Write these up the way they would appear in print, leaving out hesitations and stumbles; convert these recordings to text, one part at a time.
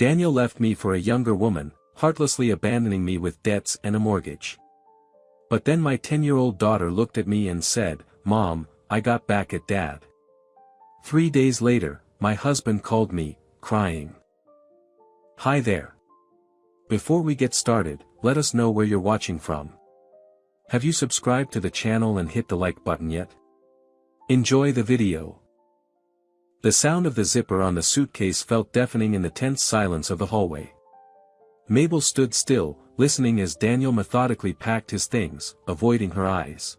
Daniel left me for a younger woman, heartlessly abandoning me with debts and a mortgage. But then my 10-year-old daughter looked at me and said, "Mom, I got back at Dad." 3 days later, my husband called me, crying. Hi there. Before we get started, let us know where you're watching from. Have you subscribed to the channel and hit the like button yet? Enjoy the video. The sound of the zipper on the suitcase felt deafening in the tense silence of the hallway. Mabel stood still, listening as Daniel methodically packed his things, avoiding her eyes.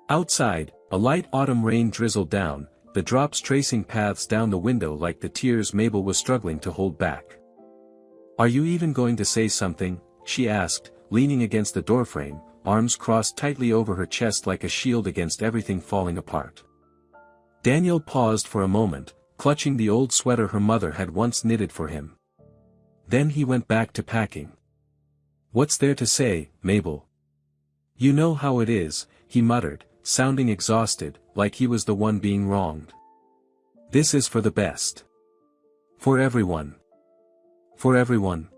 Outside, a light autumn rain drizzled down, the drops tracing paths down the window like the tears Mabel was struggling to hold back. "Are you even going to say something?" she asked, leaning against the doorframe, arms crossed tightly over her chest like a shield against everything falling apart. Daniel paused for a moment, clutching the old sweater her mother had once knitted for him. Then he went back to packing. "What's there to say, Mabel? You know how it is," he muttered, sounding exhausted, like he was the one being wronged. "This is for the best. For everyone. For everyone."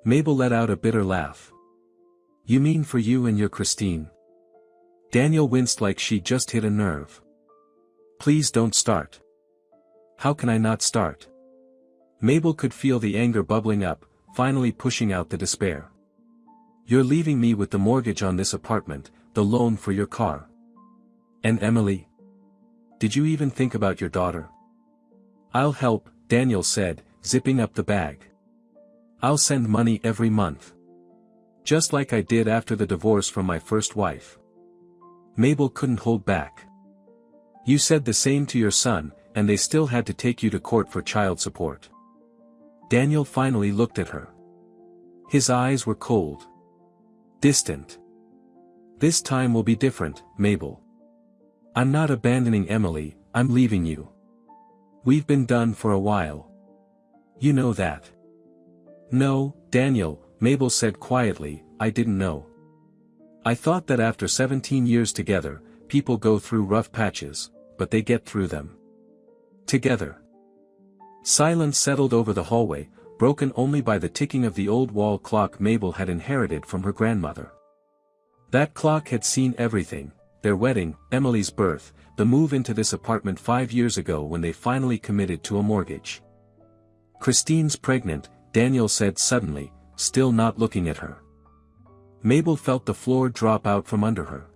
Mabel let out a bitter laugh. "You mean for you and your Christine?" Daniel winced like she just hit a nerve. "Please don't start." "How can I not start?" Mabel could feel the anger bubbling up, finally pushing out the despair. "You're leaving me with the mortgage on this apartment, the loan for your car. And Emily? Did you even think about your daughter?" "I'll help," Daniel said, zipping up the bag. "I'll send money every month. Just like I did after the divorce from my first wife." Mabel couldn't hold back. "You said the same to your son, and they still had to take you to court for child support." Daniel finally looked at her. His eyes were cold. Distant. "This time will be different, Mabel. I'm not abandoning Emily, I'm leaving you. We've been done for a while. You know that." "No, Daniel," Mabel said quietly, "I didn't know. I thought that after 17 years together, people go through rough patches, but they get through them. Together." Silence settled over the hallway, broken only by the ticking of the old wall clock Mabel had inherited from her grandmother. That clock had seen everything: their wedding, Emily's birth, the move into this apartment 5 years ago when they finally committed to a mortgage. "Christine's pregnant," Daniel said suddenly, still not looking at her. Mabel felt the floor drop out from under her.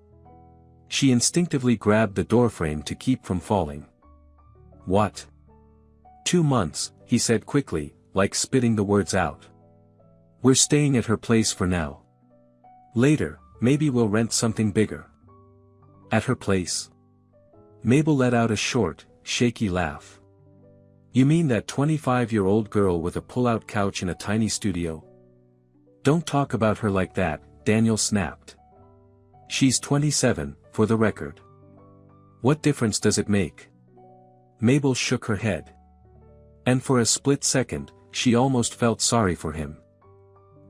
She instinctively grabbed the doorframe to keep from falling. "What?" 2 months, he said quickly, like spitting the words out. "We're staying at her place for now. Later, maybe we'll rent something bigger." "At her place?" Mabel let out a short, shaky laugh. "You mean that 25-year-old girl with a pull-out couch in a tiny studio?" "Don't talk about her like that," Daniel snapped. "She's 27, for the record. What difference does it make?" Mabel shook her head. And for a split second, she almost felt sorry for him.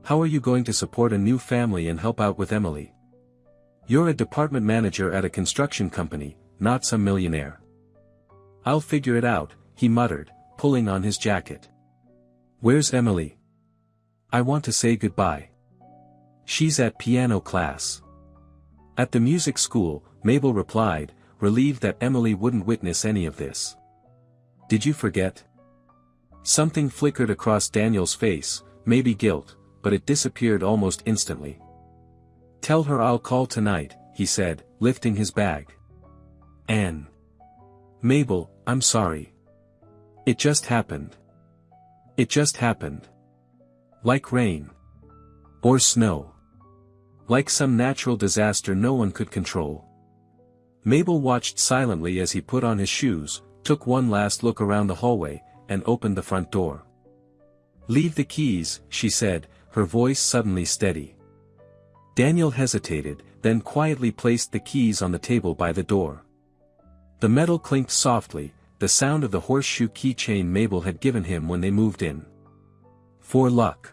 "How are you going to support a new family and help out with Emily? You're a department manager at a construction company, not some millionaire." "I'll figure it out," he muttered, pulling on his jacket. "Where's Emily? I want to say goodbye." "She's at piano class." "At the music school," Mabel replied, relieved that Emily wouldn't witness any of this. "Did you forget?" Something flickered across Daniel's face, maybe guilt, but it disappeared almost instantly. "Tell her I'll call tonight," he said, lifting his bag. "Anne." "Mabel, I'm sorry. It just happened. It just happened. Like rain. Or snow. Like some natural disaster no one could control." Mabel watched silently as he put on his shoes, took one last look around the hallway, and opened the front door. "Leave the keys," she said, her voice suddenly steady. Daniel hesitated, then quietly placed the keys on the table by the door. The metal clinked softly, the sound of the horseshoe keychain Mabel had given him when they moved in. "For luck."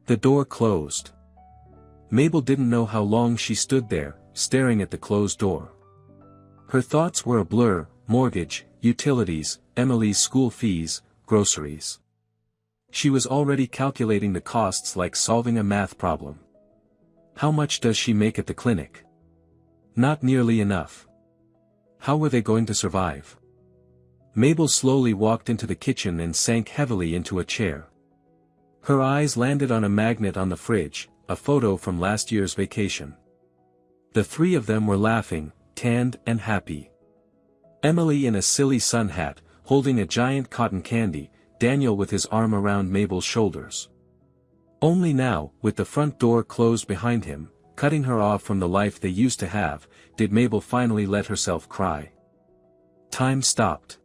The door closed. Mabel didn't know how long she stood there, staring at the closed door. Her thoughts were a blur: mortgage, utilities, Emily's school fees, groceries. She was already calculating the costs like solving a math problem. How much does she make at the clinic? Not nearly enough. How were they going to survive? Mabel slowly walked into the kitchen and sank heavily into a chair. Her eyes landed on a magnet on the fridge, a photo from last year's vacation. The three of them were laughing, tanned and happy. Emily in a silly sun hat, holding a giant cotton candy, Daniel with his arm around Mabel's shoulders. Only now, with the front door closed behind him, cutting her off from the life they used to have, did Mabel finally let herself cry. Time stopped.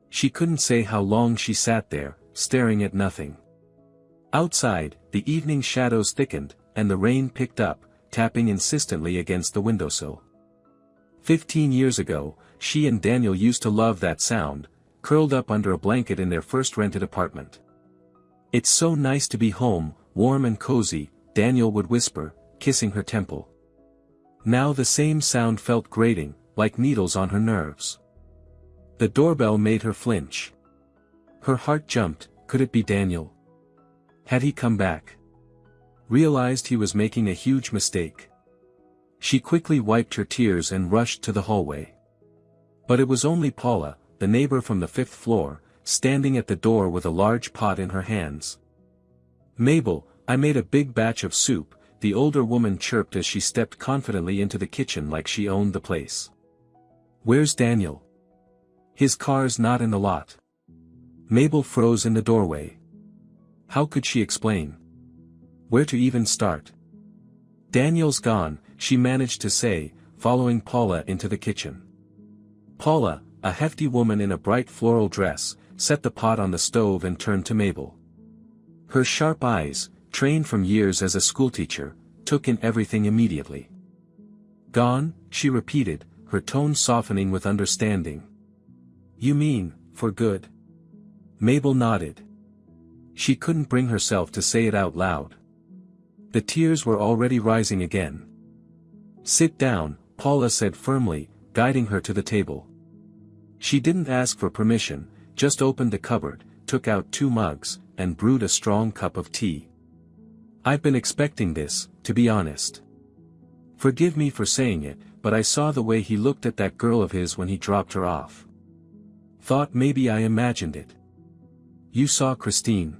She couldn't say how long she sat there, staring at nothing. Outside, the evening shadows thickened, and the rain picked up, tapping insistently against the windowsill. 15 years ago, she and Daniel used to love that sound, curled up under a blanket in their first rented apartment. "It's so nice to be home, warm and cozy," Daniel would whisper, kissing her temple. Now the same sound felt grating, like needles on her nerves. The doorbell made her flinch. Her heart jumped. Could it be Daniel? Had he come back? Realized he was making a huge mistake. She quickly wiped her tears and rushed to the hallway. But it was only Paula, the neighbor from the 5th floor, standing at the door with a large pot in her hands. "Mabel, I made a big batch of soup," the older woman chirped as she stepped confidently into the kitchen like she owned the place. "Where's Daniel? His car's not in the lot." Mabel froze in the doorway. How could she explain? Where to even start? "Daniel's gone," she managed to say, following Paula into the kitchen. Paula, a hefty woman in a bright floral dress, set the pot on the stove and turned to Mabel. Her sharp eyes, trained from years as a schoolteacher, took in everything immediately. "Gone?" she repeated, her tone softening with understanding. "You mean, for good?" Mabel nodded. She couldn't bring herself to say it out loud. The tears were already rising again. "Sit down," Paula said firmly, guiding her to the table. She didn't ask for permission, just opened the cupboard, took out 2 mugs, and brewed a strong cup of tea. "I've been expecting this, to be honest. Forgive me for saying it, but I saw the way he looked at that girl of his when he dropped her off. Thought maybe I imagined it." "You saw Christine?"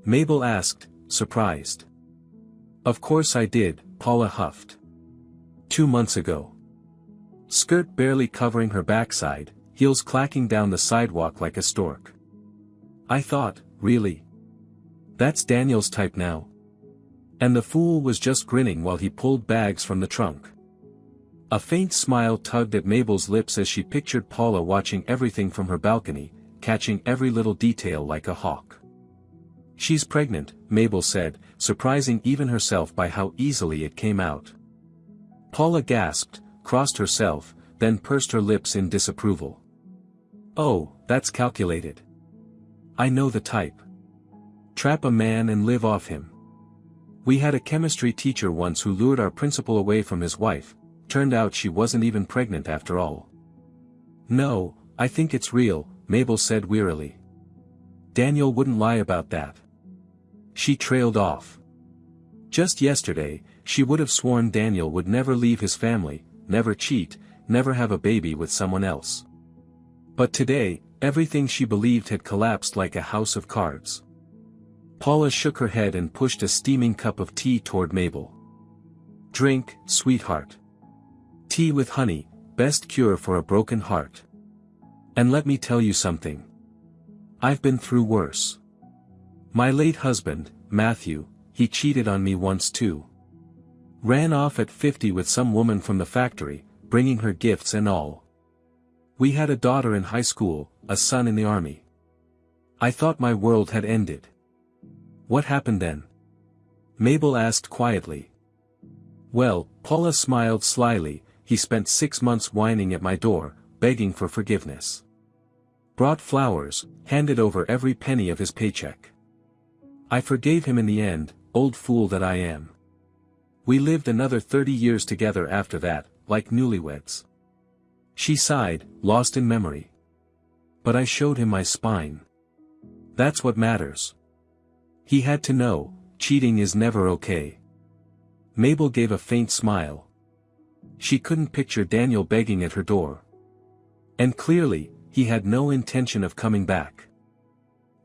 Mabel asked, surprised. "Of course I did," Paula huffed. 2 months ago. Skirt barely covering her backside, heels clacking down the sidewalk like a stork. I thought, really? That's Daniel's type now. And the fool was just grinning while he pulled bags from the trunk. A faint smile tugged at Mabel's lips as she pictured Paula watching everything from her balcony, catching every little detail like a hawk. "She's pregnant," Mabel said, surprising even herself by how easily it came out. Paula gasped, crossed herself, then pursed her lips in disapproval. "Oh, that's calculated. I know the type. Trap a man and live off him. We had a chemistry teacher once who lured our principal away from his wife, turned out she wasn't even pregnant after all." "No, I think it's real," Mabel said wearily. "Daniel wouldn't lie about that." She trailed off. Just yesterday, she would have sworn Daniel would never leave his family, never cheat, never have a baby with someone else. But today, everything she believed had collapsed like a house of cards. Paula shook her head and pushed a steaming cup of tea toward Mabel. "Drink, sweetheart. Tea with honey, best cure for a broken heart. And let me tell you something. I've been through worse. My late husband, Matthew, he cheated on me once too. Ran off at 50 with some woman from the factory, bringing her gifts and all. We had a daughter in high school, a son in the army. I thought my world had ended." "What happened then?" Mabel asked quietly. "Well," Paula smiled slyly, "he spent 6 months whining at my door, begging for forgiveness. Brought flowers, handed over every penny of his paycheck. I forgave him in the end, old fool that I am. We lived another 30 years together after that, like newlyweds." She sighed, lost in memory. "But I showed him my spine. That's what matters. He had to know, cheating is never okay. Mabel gave a faint smile. She couldn't picture Daniel begging at her door. And clearly, he had no intention of coming back.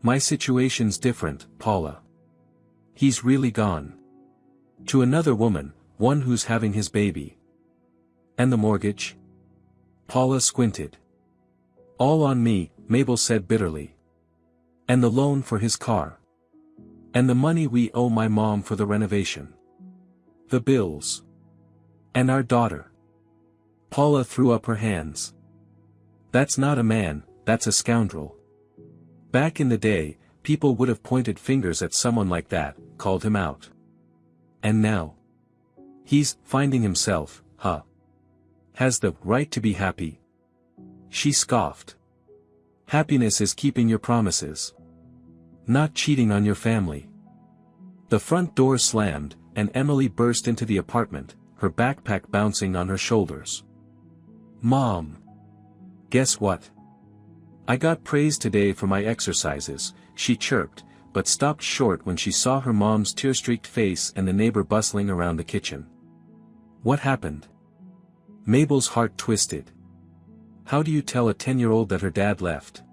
My situation's different, Paula. He's really gone. To another woman, one who's having his baby. And the mortgage? Paula squinted. All on me, Mabel said bitterly. And the loan for his car. And the money we owe my mom for the renovation. The bills. And our daughter. Paula threw up her hands. That's not a man, that's a scoundrel. Back in the day, people would have pointed fingers at someone like that, called him out. And now? He's finding himself, huh? Has the right to be happy. She scoffed. Happiness is keeping your promises. Not cheating on your family. The front door slammed, and Emily burst into the apartment, her backpack bouncing on her shoulders. Mom! Guess what? I got praised today for my exercises, she chirped, but stopped short when she saw her mom's tear-streaked face and the neighbor bustling around the kitchen. What happened? Mabel's heart twisted. How do you tell a 10-year-old that her dad left?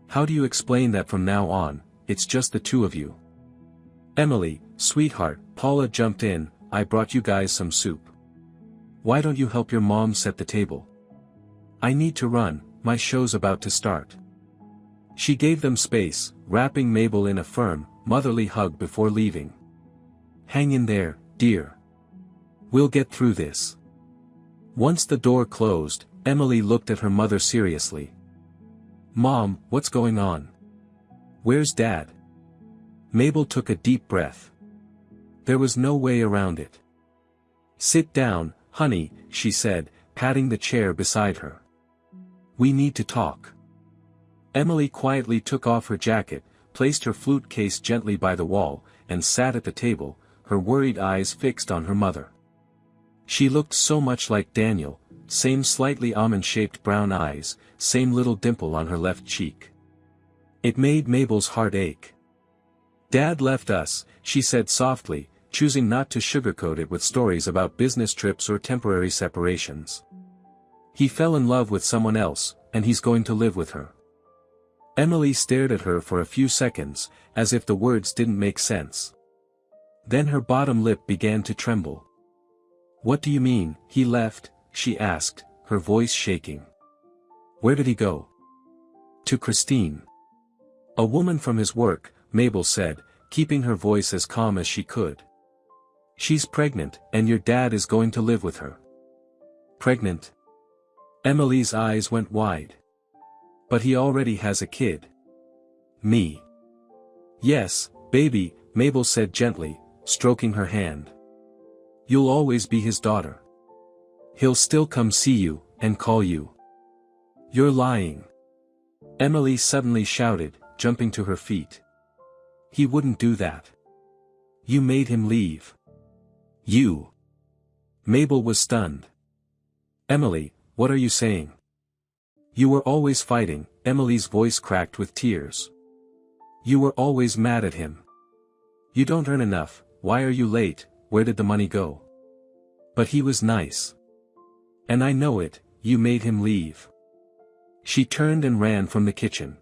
How do you explain that from now on, it's just the two of you? Emily, sweetheart, Paula jumped in, I brought you guys some soup. Why don't you help your mom set the table? I need to run, my show's about to start. She gave them space, wrapping Mabel in a firm, motherly hug before leaving. Hang in there, dear. We'll get through this. Once the door closed, Emily looked at her mother seriously. Mom, what's going on? Where's Dad? Mabel took a deep breath. There was no way around it. Sit down, honey, she said, patting the chair beside her. We need to talk. Emily quietly took off her jacket, placed her flute case gently by the wall, and sat at the table, her worried eyes fixed on her mother. She looked so much like Daniel, same slightly almond-shaped brown eyes, same little dimple on her left cheek. It made Mabel's heart ache. Dad left us, she said softly, choosing not to sugarcoat it with stories about business trips or temporary separations. He fell in love with someone else, and he's going to live with her. Emily stared at her for a few seconds, as if the words didn't make sense. Then her bottom lip began to tremble. What do you mean, he left? She asked, her voice shaking. Where did he go? To Christine. A woman from his work, Mabel said, keeping her voice as calm as she could. She's pregnant, and your dad is going to live with her. Pregnant? Emily's eyes went wide. But he already has a kid. Me. Yes, baby, Mabel said gently, stroking her hand. You'll always be his daughter. He'll still come see you, and call you. You're lying. Emily suddenly shouted, jumping to her feet. He wouldn't do that. You made him leave. You. Mabel was stunned. Emily, what are you saying? You were always fighting, Emily's voice cracked with tears. You were always mad at him. You don't earn enough, why are you late, where did the money go? But he was nice. And I know it, you made him leave. She turned and ran from the kitchen.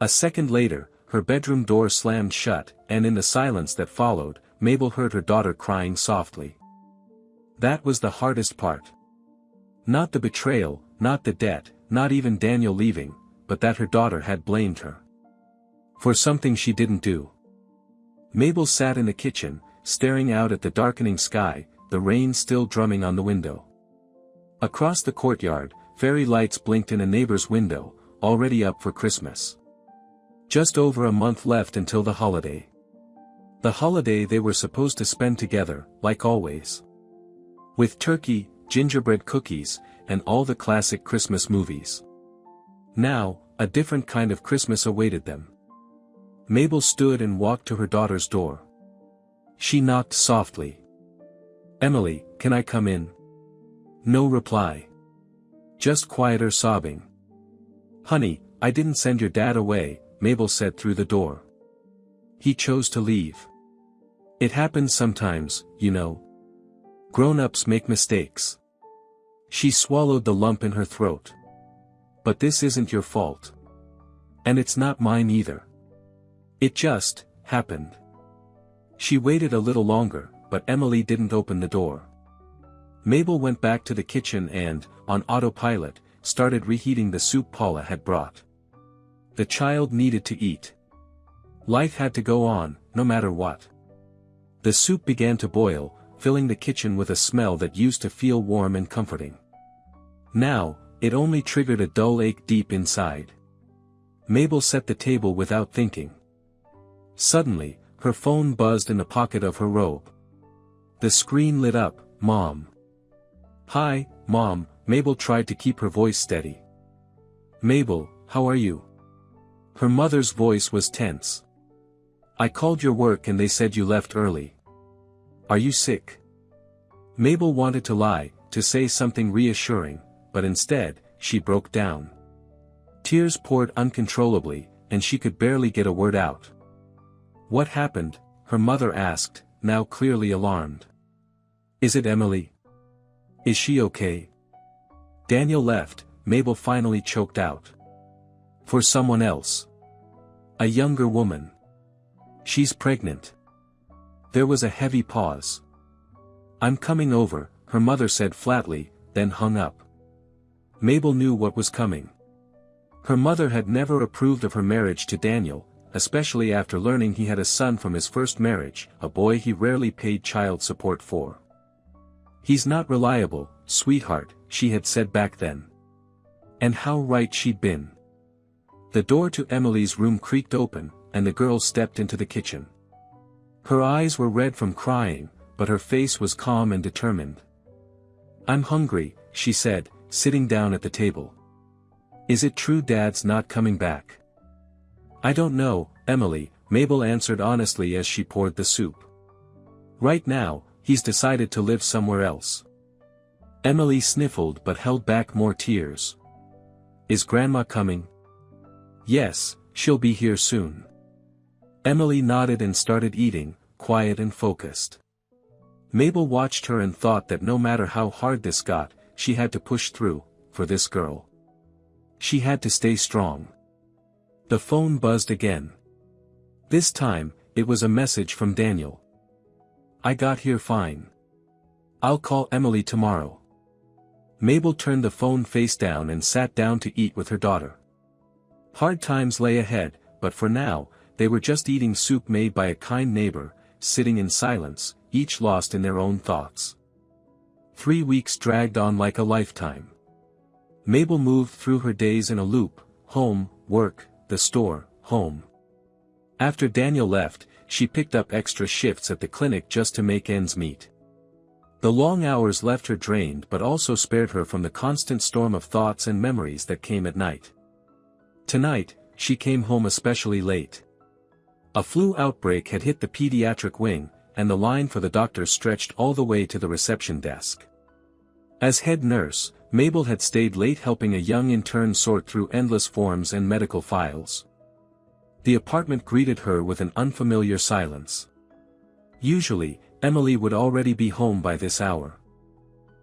A second later, her bedroom door slammed shut, and in the silence that followed, Mabel heard her daughter crying softly. That was the hardest part. Not the betrayal, not the debt, not even Daniel leaving, but that her daughter had blamed her. For something she didn't do. Mabel sat in the kitchen, staring out at the darkening sky, the rain still drumming on the window. Across the courtyard, fairy lights blinked in a neighbor's window, already up for Christmas. Just over a month left until the holiday. The holiday they were supposed to spend together, like always. With turkey, gingerbread cookies, and all the classic Christmas movies. Now, a different kind of Christmas awaited them. Mabel stood and walked to her daughter's door. She knocked softly. Emily, can I come in? No reply. Just quieter sobbing. Honey, I didn't send your dad away, Mabel said through the door. He chose to leave. It happens sometimes, you know. Grown-ups make mistakes. She swallowed the lump in her throat. But this isn't your fault. And it's not mine either. It just happened. She waited a little longer, but Emily didn't open the door. Mabel went back to the kitchen and, on autopilot, started reheating the soup Paula had brought. The child needed to eat. Life had to go on, no matter what. The soup began to boil, filling the kitchen with a smell that used to feel warm and comforting. Now, it only triggered a dull ache deep inside. Mabel set the table without thinking. Suddenly, her phone buzzed in the pocket of her robe. The screen lit up. Mom. Hi, Mom. Mabel tried to keep her voice steady. Mabel, how are you? Her mother's voice was tense. I called your work and they said you left early. Are you sick? Mabel wanted to lie, to say something reassuring, but instead, she broke down. Tears poured uncontrollably, and she could barely get a word out. What happened? Her mother asked, now clearly alarmed. Is it Emily? Is she okay? Daniel left, Mabel finally choked out. For someone else. A younger woman. She's pregnant. There was a heavy pause. I'm coming over, her mother said flatly, then hung up. Mabel knew what was coming. Her mother had never approved of her marriage to Daniel, especially after learning he had a son from his first marriage, a boy he rarely paid child support for. He's not reliable, sweetheart, she had said back then. And how right she'd been. The door to Emily's room creaked open, and the girl stepped into the kitchen. Her eyes were red from crying, but her face was calm and determined. I'm hungry, she said, sitting down at the table. Is it true Dad's not coming back? I don't know, Emily, Mabel answered honestly as she poured the soup. Right now, he's decided to live somewhere else. Emily sniffled but held back more tears. Is Grandma coming? Yes, she'll be here soon. Emily nodded and started eating, quiet and focused. Mabel watched her and thought that no matter how hard this got, she had to push through, for this girl. She had to stay strong. The phone buzzed again. This time, it was a message from Daniel. I got here fine. I'll call Emily tomorrow. Mabel turned the phone face down and sat down to eat with her daughter. Hard times lay ahead, but for now, they were just eating soup made by a kind neighbor, sitting in silence, each lost in their own thoughts. 3 weeks dragged on like a lifetime. Mabel moved through her days in a loop, home, work, the store, home. After Daniel left, she picked up extra shifts at the clinic just to make ends meet. The long hours left her drained but also spared her from the constant storm of thoughts and memories that came at night. Tonight, she came home especially late. A flu outbreak had hit the pediatric wing, and the line for the doctor stretched all the way to the reception desk. As head nurse, Mabel had stayed late helping a young intern sort through endless forms and medical files. The apartment greeted her with an unfamiliar silence. Usually, Emily would already be home by this hour.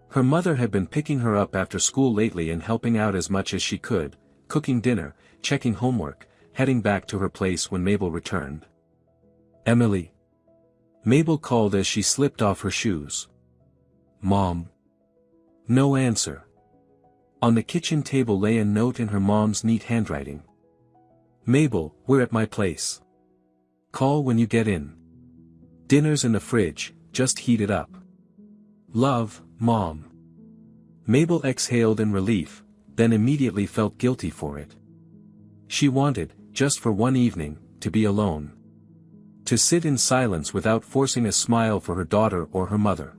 Her mother had been picking her up after school lately and helping out as much as she could, cooking dinner, checking homework, heading back to her place when Mabel returned. Emily. Mabel called as she slipped off her shoes. Mom. No answer. On the kitchen table lay a note in her mom's neat handwriting. Mabel, we're at my place. Call when you get in. Dinner's in the fridge, just heat it up. Love, Mom. Mabel exhaled in relief, then immediately felt guilty for it. She wanted, just for one evening, to be alone. To sit in silence without forcing a smile for her daughter or her mother.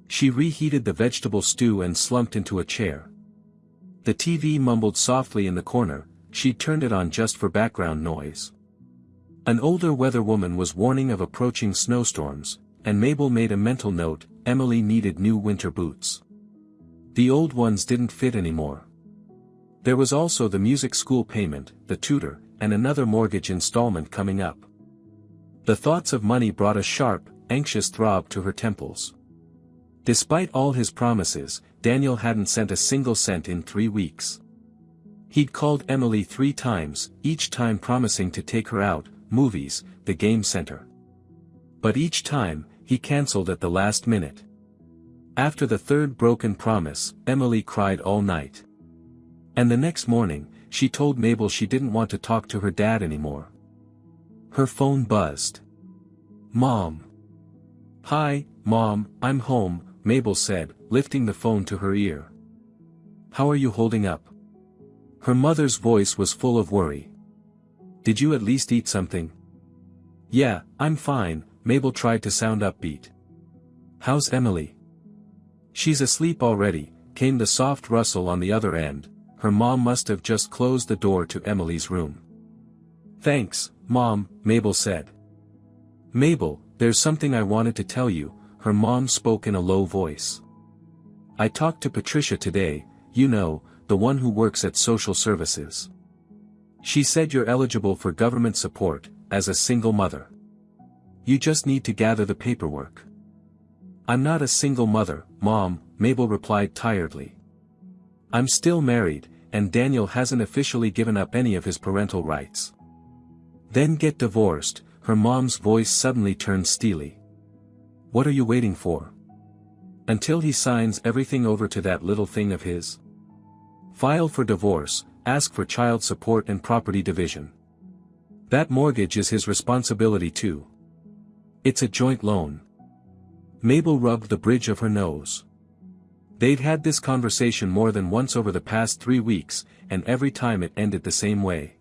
She reheated the vegetable stew and slumped into a chair. The TV mumbled softly in the corner, she'd turned it on just for background noise. An older weatherwoman was warning of approaching snowstorms, and Mabel made a mental note, Emily needed new winter boots. The old ones didn't fit anymore. There was also the music school payment, the tutor, and another mortgage installment coming up. The thoughts of money brought a sharp, anxious throb to her temples. Despite all his promises, Daniel hadn't sent a single cent in 3 weeks. He'd called Emily 3 times, each time promising to take her out, movies, the game center. But each time, he cancelled at the last minute. After the third broken promise, Emily cried all night. And the next morning, she told Mabel she didn't want to talk to her dad anymore. Her phone buzzed. "Mom." "Hi, Mom, I'm home," Mabel said, lifting the phone to her ear. "How are you holding up?" Her mother's voice was full of worry. "Did you at least eat something?" "Yeah, I'm fine," Mabel tried to sound upbeat. "How's Emily?" "She's asleep already," came the soft rustle on the other end. Her mom must have just closed the door to Emily's room. "Thanks, Mom," Mabel said. "Mabel, there's something I wanted to tell you," her mom spoke in a low voice. "I talked to Patricia today, you know, the one who works at social services. She said you're eligible for government support, as a single mother. You just need to gather the paperwork." "I'm not a single mother, Mom," Mabel replied tiredly. "I'm still married, and Daniel hasn't officially given up any of his parental rights." "Then get divorced," her mom's voice suddenly turned steely. "What are you waiting for? Until he signs everything over to that little thing of his? File for divorce, ask for child support and property division. That mortgage is his responsibility too. It's a joint loan." Mabel rubbed the bridge of her nose. They'd had this conversation more than once over the past 3 weeks, and every time it ended the same way.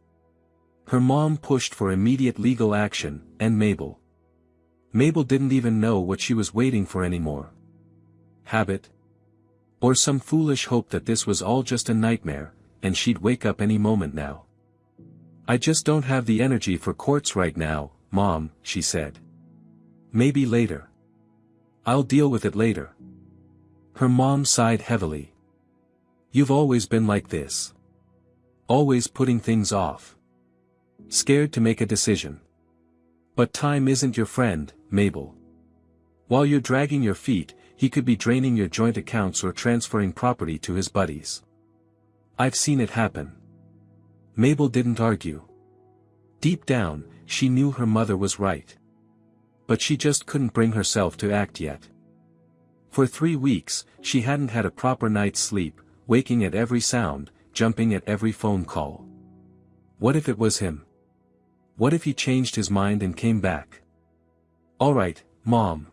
Her mom pushed for immediate legal action, and Mabel didn't even know what she was waiting for anymore. Habit? Or some foolish hope that this was all just a nightmare, and she'd wake up any moment now. "I just don't have the energy for courts right now, Mom," she said. "Maybe later. I'll deal with it later." Her mom sighed heavily. "You've always been like this. Always putting things off. Scared to make a decision. But time isn't your friend, Mabel. While you're dragging your feet, he could be draining your joint accounts or transferring property to his buddies. I've seen it happen." Mabel didn't argue. Deep down, she knew her mother was right. But she just couldn't bring herself to act yet. For 3 weeks, she hadn't had a proper night's sleep, waking at every sound, jumping at every phone call. What if it was him? What if he changed his mind and came back? "All right, Mom.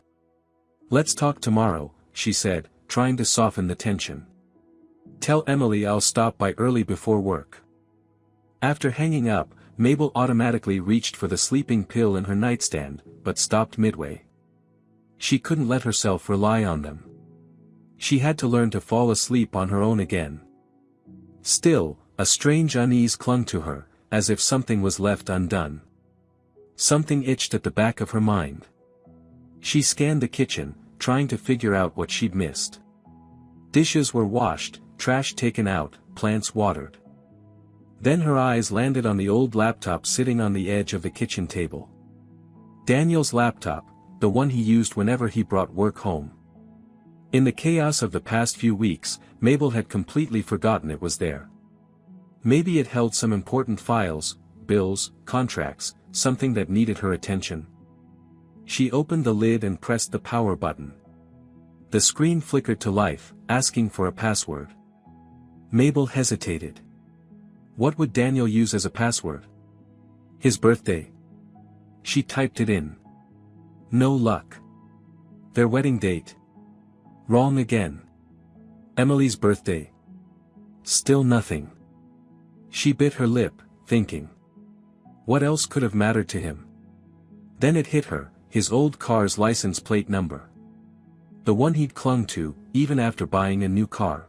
Let's talk tomorrow," she said, trying to soften the tension. "Tell Emily I'll stop by early before work." After hanging up, Mabel automatically reached for the sleeping pill in her nightstand, but stopped midway. She couldn't let herself rely on them. She had to learn to fall asleep on her own again. Still, a strange unease clung to her, as if something was left undone. Something itched at the back of her mind. She scanned the kitchen, trying to figure out what she'd missed. Dishes were washed, trash taken out, plants watered. Then her eyes landed on the old laptop sitting on the edge of the kitchen table. Daniel's laptop, the one he used whenever he brought work home. In the chaos of the past few weeks, Mabel had completely forgotten it was there. Maybe it held some important files, bills, contracts, something that needed her attention. She opened the lid and pressed the power button. The screen flickered to life, asking for a password. Mabel hesitated. What would Daniel use as a password? His birthday? She typed it in. No luck. Their wedding date? Wrong again. Emily's birthday? Still nothing. She bit her lip, thinking. What else could have mattered to him? Then it hit her, his old car's license plate number. The one he'd clung to, even after buying a new car.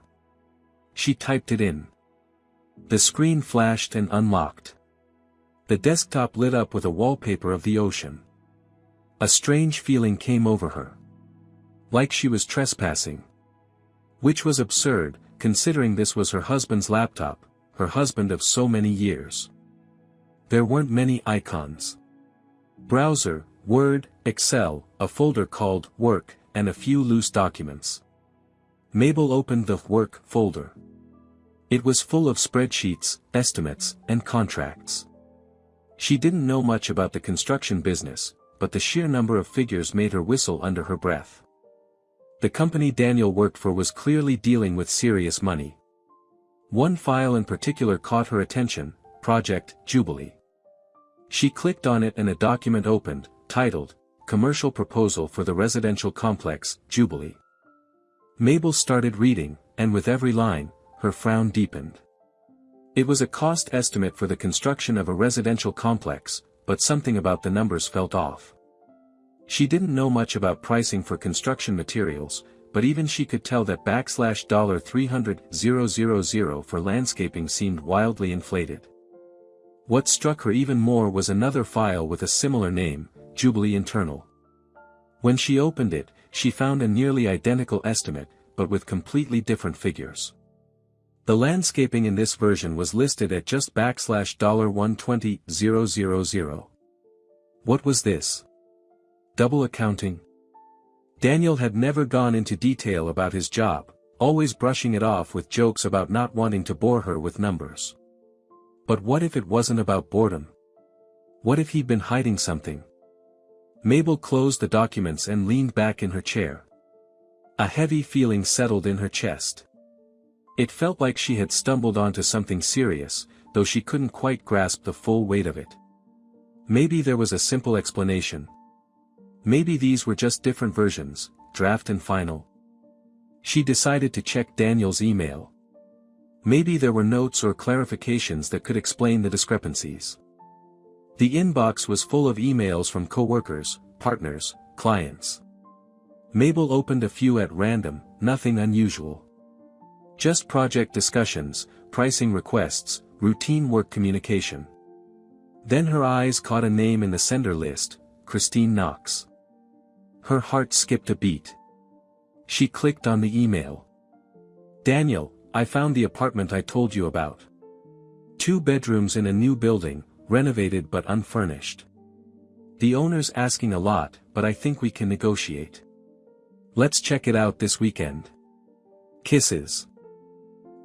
She typed it in. The screen flashed and unlocked. The desktop lit up with a wallpaper of the ocean. A strange feeling came over her. Like she was trespassing. Which was absurd, considering this was her husband's laptop, her husband of so many years. There weren't many icons. Browser, Word, Excel, a folder called Work, and a few loose documents. Mabel opened the Work folder. It was full of spreadsheets, estimates, and contracts. She didn't know much about the construction business, but the sheer number of figures made her whistle under her breath. The company Daniel worked for was clearly dealing with serious money. One file in particular caught her attention, Project Jubilee. She clicked on it and a document opened, titled, Commercial Proposal for the Residential Complex, Jubilee. Mabel started reading, and with every line, her frown deepened. It was a cost estimate for the construction of a residential complex, but something about the numbers felt off. She didn't know much about pricing for construction materials, but even she could tell that $300,000 for landscaping seemed wildly inflated. What struck her even more was another file with a similar name, Jubilee Internal. When she opened it, she found a nearly identical estimate, but with completely different figures. The landscaping in this version was listed at just $120,000. What was this? Double accounting? Daniel had never gone into detail about his job, always brushing it off with jokes about not wanting to bore her with numbers. But what if it wasn't about boredom? What if he'd been hiding something? Mabel closed the documents and leaned back in her chair. A heavy feeling settled in her chest. It felt like she had stumbled onto something serious, though she couldn't quite grasp the full weight of it. Maybe there was a simple explanation. Maybe these were just different versions, draft and final. She decided to check Daniel's email. Maybe there were notes or clarifications that could explain the discrepancies. The inbox was full of emails from coworkers, partners, clients. Mabel opened a few at random, nothing unusual. Just project discussions, pricing requests, routine work communication. Then her eyes caught a name in the sender list, Christine Knox. Her heart skipped a beat. She clicked on the email. Daniel, I found the apartment I told you about. 2 bedrooms in a new building, renovated but unfurnished. The owner's asking a lot, but I think we can negotiate. Let's check it out this weekend. Kisses.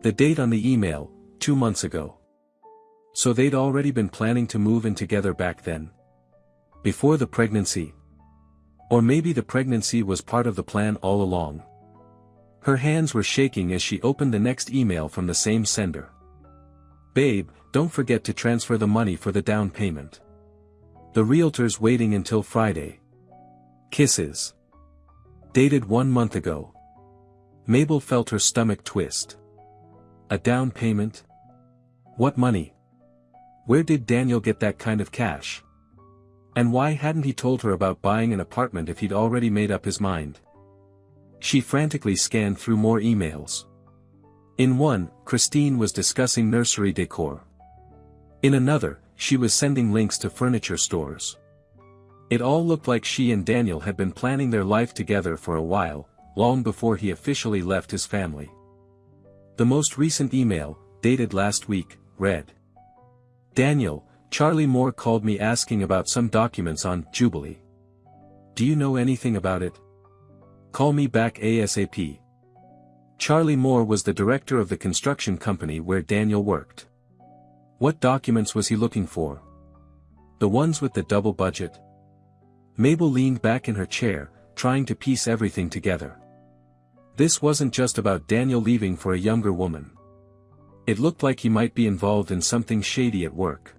The date on the email, 2 months ago. So they'd already been planning to move in together back then. Before the pregnancy. Or maybe the pregnancy was part of the plan all along. Her hands were shaking as she opened the next email from the same sender. Babe, don't forget to transfer the money for the down payment. The realtor's waiting until Friday. Kisses. Dated 1 month ago. Mabel felt her stomach twist. A down payment? What money? Where did Daniel get that kind of cash? And why hadn't he told her about buying an apartment if he'd already made up his mind? She frantically scanned through more emails. In one, Christine was discussing nursery decor. In another, she was sending links to furniture stores. It all looked like she and Daniel had been planning their life together for a while, long before he officially left his family. The most recent email, dated last week, read. Daniel, Charlie Moore called me asking about some documents on Jubilee. Do you know anything about it? Call me back ASAP. Charlie Moore was the director of the construction company where Daniel worked. What documents was he looking for? The ones with the double budget? Mabel leaned back in her chair, trying to piece everything together. This wasn't just about Daniel leaving for a younger woman. It looked like he might be involved in something shady at work.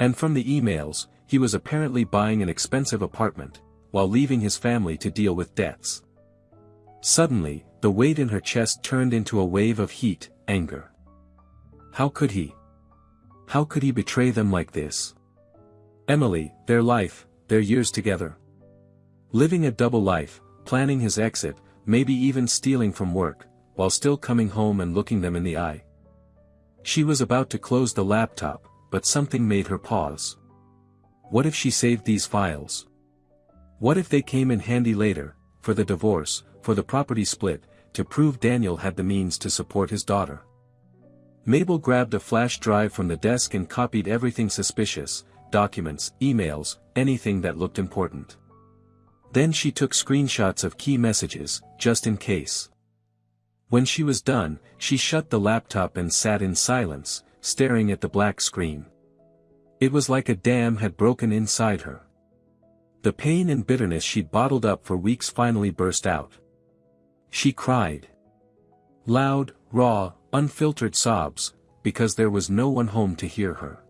And from the emails, he was apparently buying an expensive apartment, while leaving his family to deal with debts. Suddenly, the weight in her chest turned into a wave of heat, anger. How could he? How could he betray them like this? Emily, their life, their years together. Living a double life, planning his exit, maybe even stealing from work, while still coming home and looking them in the eye. She was about to close the laptop, but something made her pause. What if she saved these files? What if they came in handy later, for the divorce, for the property split, to prove Daniel had the means to support his daughter? Mabel grabbed a flash drive from the desk and copied everything suspicious, documents, emails, anything that looked important. Then she took screenshots of key messages, just in case. When she was done, she shut the laptop and sat in silence, staring at the black screen. It was like a dam had broken inside her. The pain and bitterness she'd bottled up for weeks finally burst out. She cried. Loud, raw, unfiltered sobs, because there was no one home to hear her.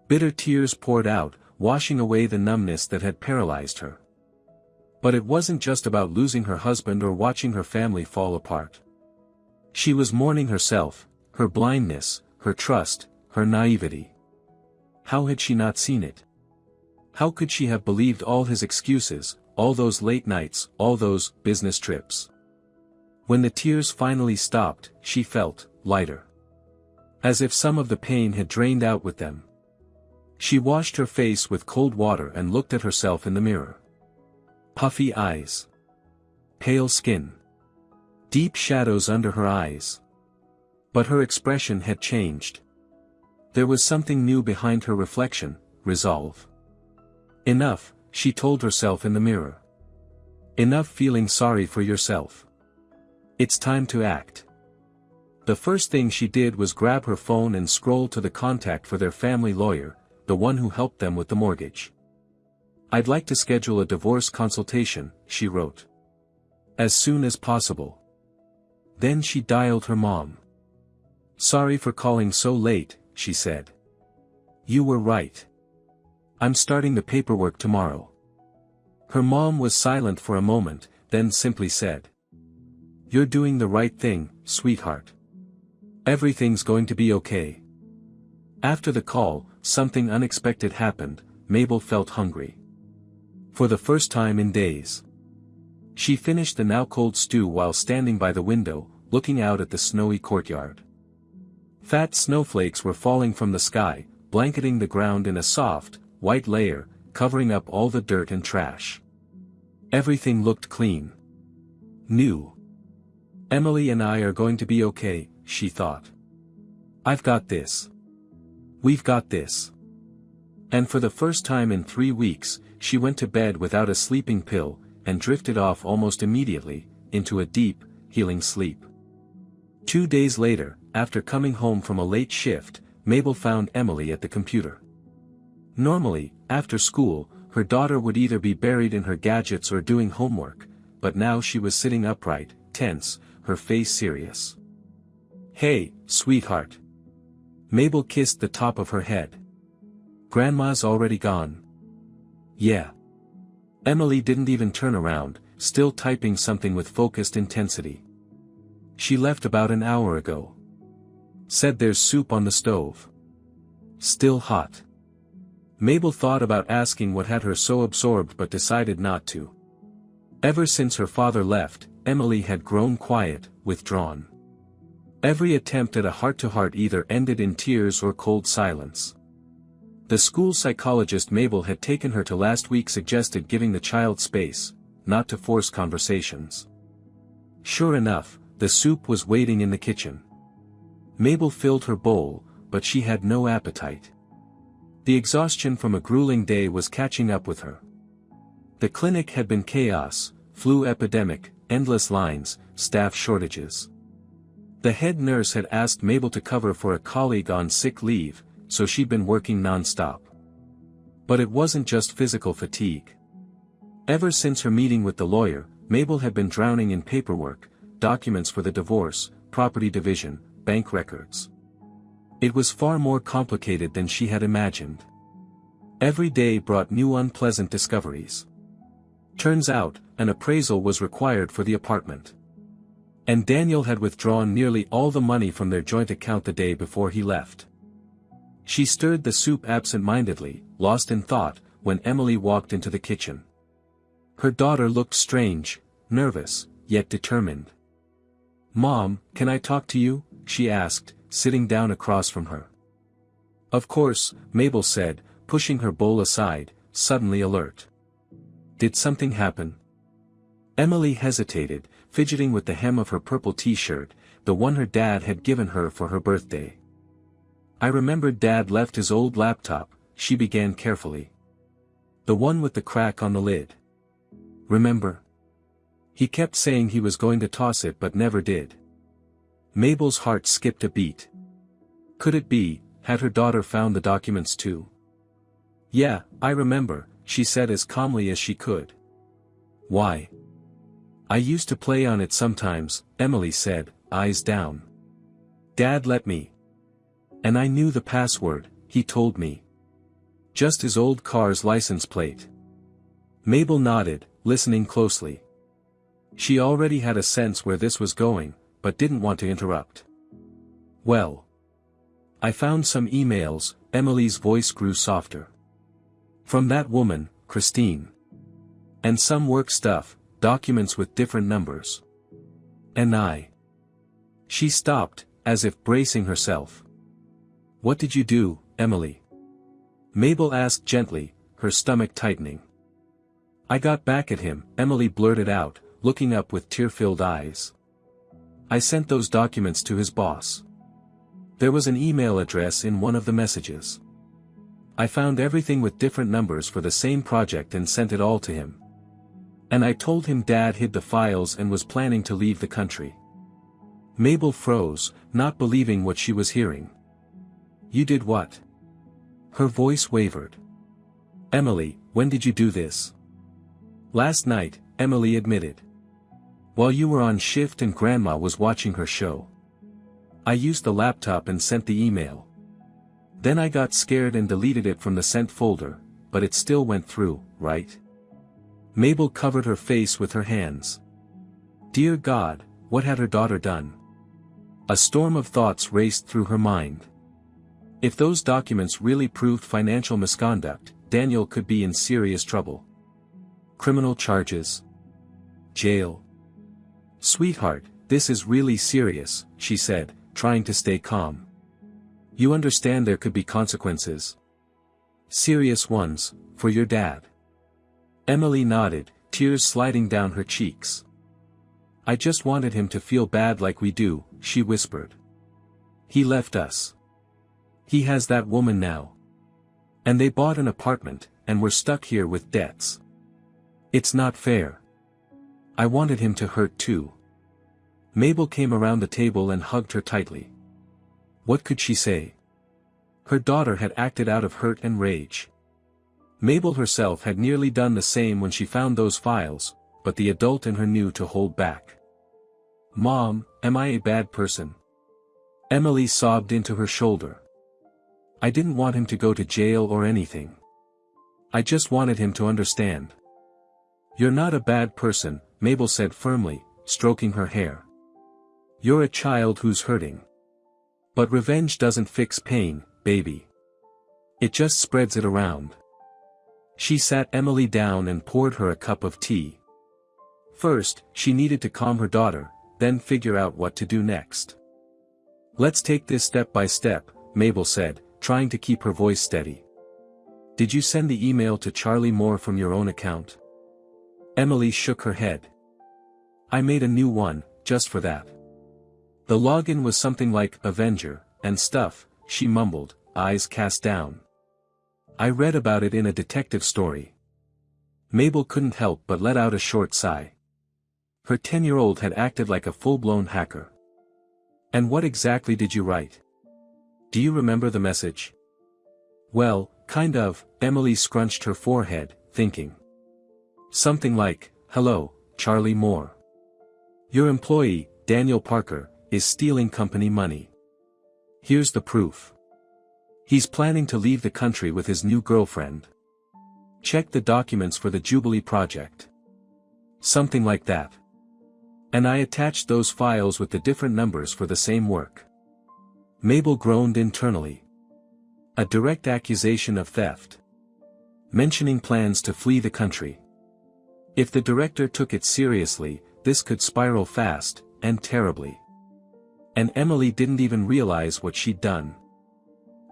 Bitter tears poured out, washing away the numbness that had paralyzed her. But it wasn't just about losing her husband or watching her family fall apart. She was mourning herself, her blindness, her trust, her naivety. How had she not seen it? How could she have believed all his excuses, all those late nights, all those business trips? When the tears finally stopped, she felt lighter. As if some of the pain had drained out with them. She washed her face with cold water and looked at herself in the mirror. Puffy eyes. Pale skin. Deep shadows under her eyes. But her expression had changed. There was something new behind her reflection, resolve. Enough, she told herself in the mirror. Enough feeling sorry for yourself. It's time to act. The first thing she did was grab her phone and scroll to the contact for their family lawyer, the one who helped them with the mortgage. I'd like to schedule a divorce consultation, she wrote. As soon as possible. Then she dialed her mom. Sorry for calling so late, she said. You were right. I'm starting the paperwork tomorrow. Her mom was silent for a moment, then simply said. You're doing the right thing, sweetheart. Everything's going to be okay. After the call, something unexpected happened. Mabel felt hungry. For the first time in days. She finished the now cold stew while standing by the window, looking out at the snowy courtyard. Fat snowflakes were falling from the sky, blanketing the ground in a soft, white layer, covering up all the dirt and trash. Everything looked clean. New. Emily and I are going to be okay, she thought. I've got this. We've got this. And for the first time in 3 weeks, she went to bed without a sleeping pill, and drifted off almost immediately, into a deep, healing sleep. 2 days later, after coming home from a late shift, Mabel found Emily at the computer. Normally, after school, her daughter would either be buried in her gadgets or doing homework, but now she was sitting upright, tense, her face serious. Hey, sweetheart. Mabel kissed the top of her head. Grandma's already gone. Yeah. Emily didn't even turn around, still typing something with focused intensity. She left about an hour ago. Said there's soup on the stove. Still hot. Mabel thought about asking what had her so absorbed but decided not to. Ever since her father left, Emily had grown quiet, withdrawn. Every attempt at a heart-to-heart either ended in tears or cold silence. The school psychologist Mabel had taken her to last week suggested giving the child space, not to force conversations. Sure enough, the soup was waiting in the kitchen. Mabel filled her bowl, but she had no appetite. The exhaustion from a grueling day was catching up with her. The clinic had been chaos, flu epidemic, endless lines, staff shortages. The head nurse had asked Mabel to cover for a colleague on sick leave, so she'd been working non-stop. But it wasn't just physical fatigue. Ever since her meeting with the lawyer, Mabel had been drowning in paperwork, documents for the divorce, property division, bank records. It was far more complicated than she had imagined. Every day brought new unpleasant discoveries. Turns out, an appraisal was required for the apartment. And Daniel had withdrawn nearly all the money from their joint account the day before he left. She stirred the soup absent-mindedly, lost in thought, when Emily walked into the kitchen. Her daughter looked strange, nervous, yet determined. "Mom, can I talk to you?" she asked, sitting down across from her. "Of course," Mabel said, pushing her bowl aside, suddenly alert. "Did something happen?" Emily hesitated, fidgeting with the hem of her purple t-shirt, the one her dad had given her for her birthday. I remembered Dad left his old laptop, she began carefully. The one with the crack on the lid. Remember? He kept saying he was going to toss it but never did. Mabel's heart skipped a beat. Could it be, had her daughter found the documents too? Yeah, I remember, she said as calmly as she could. Why? I used to play on it sometimes, Emily said, eyes down. Dad let me. And I knew the password, he told me. Just his old car's license plate. Mabel nodded, listening closely. She already had a sense where this was going, but didn't want to interrupt. Well. I found some emails, Emily's voice grew softer. From that woman, Christine. And some work stuff, documents with different numbers. And I. She stopped, as if bracing herself. What did you do, Emily? Mabel asked gently, her stomach tightening. I got back at him, Emily blurted out, looking up with tear-filled eyes. I sent those documents to his boss. There was an email address in one of the messages. I found everything with different numbers for the same project and sent it all to him. And I told him Dad hid the files and was planning to leave the country. Mabel froze, not believing what she was hearing. You did what? Her voice wavered. Emily, when did you do this? Last night, Emily admitted. While you were on shift and Grandma was watching her show. I used the laptop and sent the email. Then I got scared and deleted it from the sent folder, but it still went through, right? Mabel covered her face with her hands. Dear God, what had her daughter done? A storm of thoughts raced through her mind. If those documents really proved financial misconduct, Daniel could be in serious trouble. Criminal charges. Jail. Sweetheart, this is really serious, she said, trying to stay calm. You understand there could be consequences. Serious ones, for your dad. Emily nodded, tears sliding down her cheeks. I just wanted him to feel bad like we do, she whispered. He left us. He has that woman now. And they bought an apartment, and we're stuck here with debts. It's not fair. I wanted him to hurt too. Mabel came around the table and hugged her tightly. What could she say? Her daughter had acted out of hurt and rage. Mabel herself had nearly done the same when she found those files, but the adult in her knew to hold back. Mom, am I a bad person? Emily sobbed into her shoulder. I didn't want him to go to jail or anything. I just wanted him to understand. You're not a bad person, Mabel said firmly, stroking her hair. You're a child who's hurting. But revenge doesn't fix pain, baby. It just spreads it around. She sat Emily down and poured her a cup of tea. First, she needed to calm her daughter, then figure out what to do next. Let's take this step by step, Mabel said, trying to keep her voice steady. Did you send the email to Charlie Moore from your own account? Emily shook her head. I made a new one, just for that. The login was something like Avenger, and stuff, she mumbled, eyes cast down. I read about it in a detective story. Mabel couldn't help but let out a short sigh. Her 10-year-old had acted like a full-blown hacker. And what exactly did you write? Do you remember the message? Well, kind of, Emily scrunched her forehead, thinking. Something like, hello, Charlie Moore. Your employee, Daniel Parker, is stealing company money. Here's the proof. He's planning to leave the country with his new girlfriend. Check the documents for the Jubilee project. Something like that. And I attached those files with the different numbers for the same work. Mabel groaned internally. A direct accusation of theft. Mentioning plans to flee the country. If the director took it seriously, this could spiral fast, and terribly. And Emily didn't even realize what she'd done.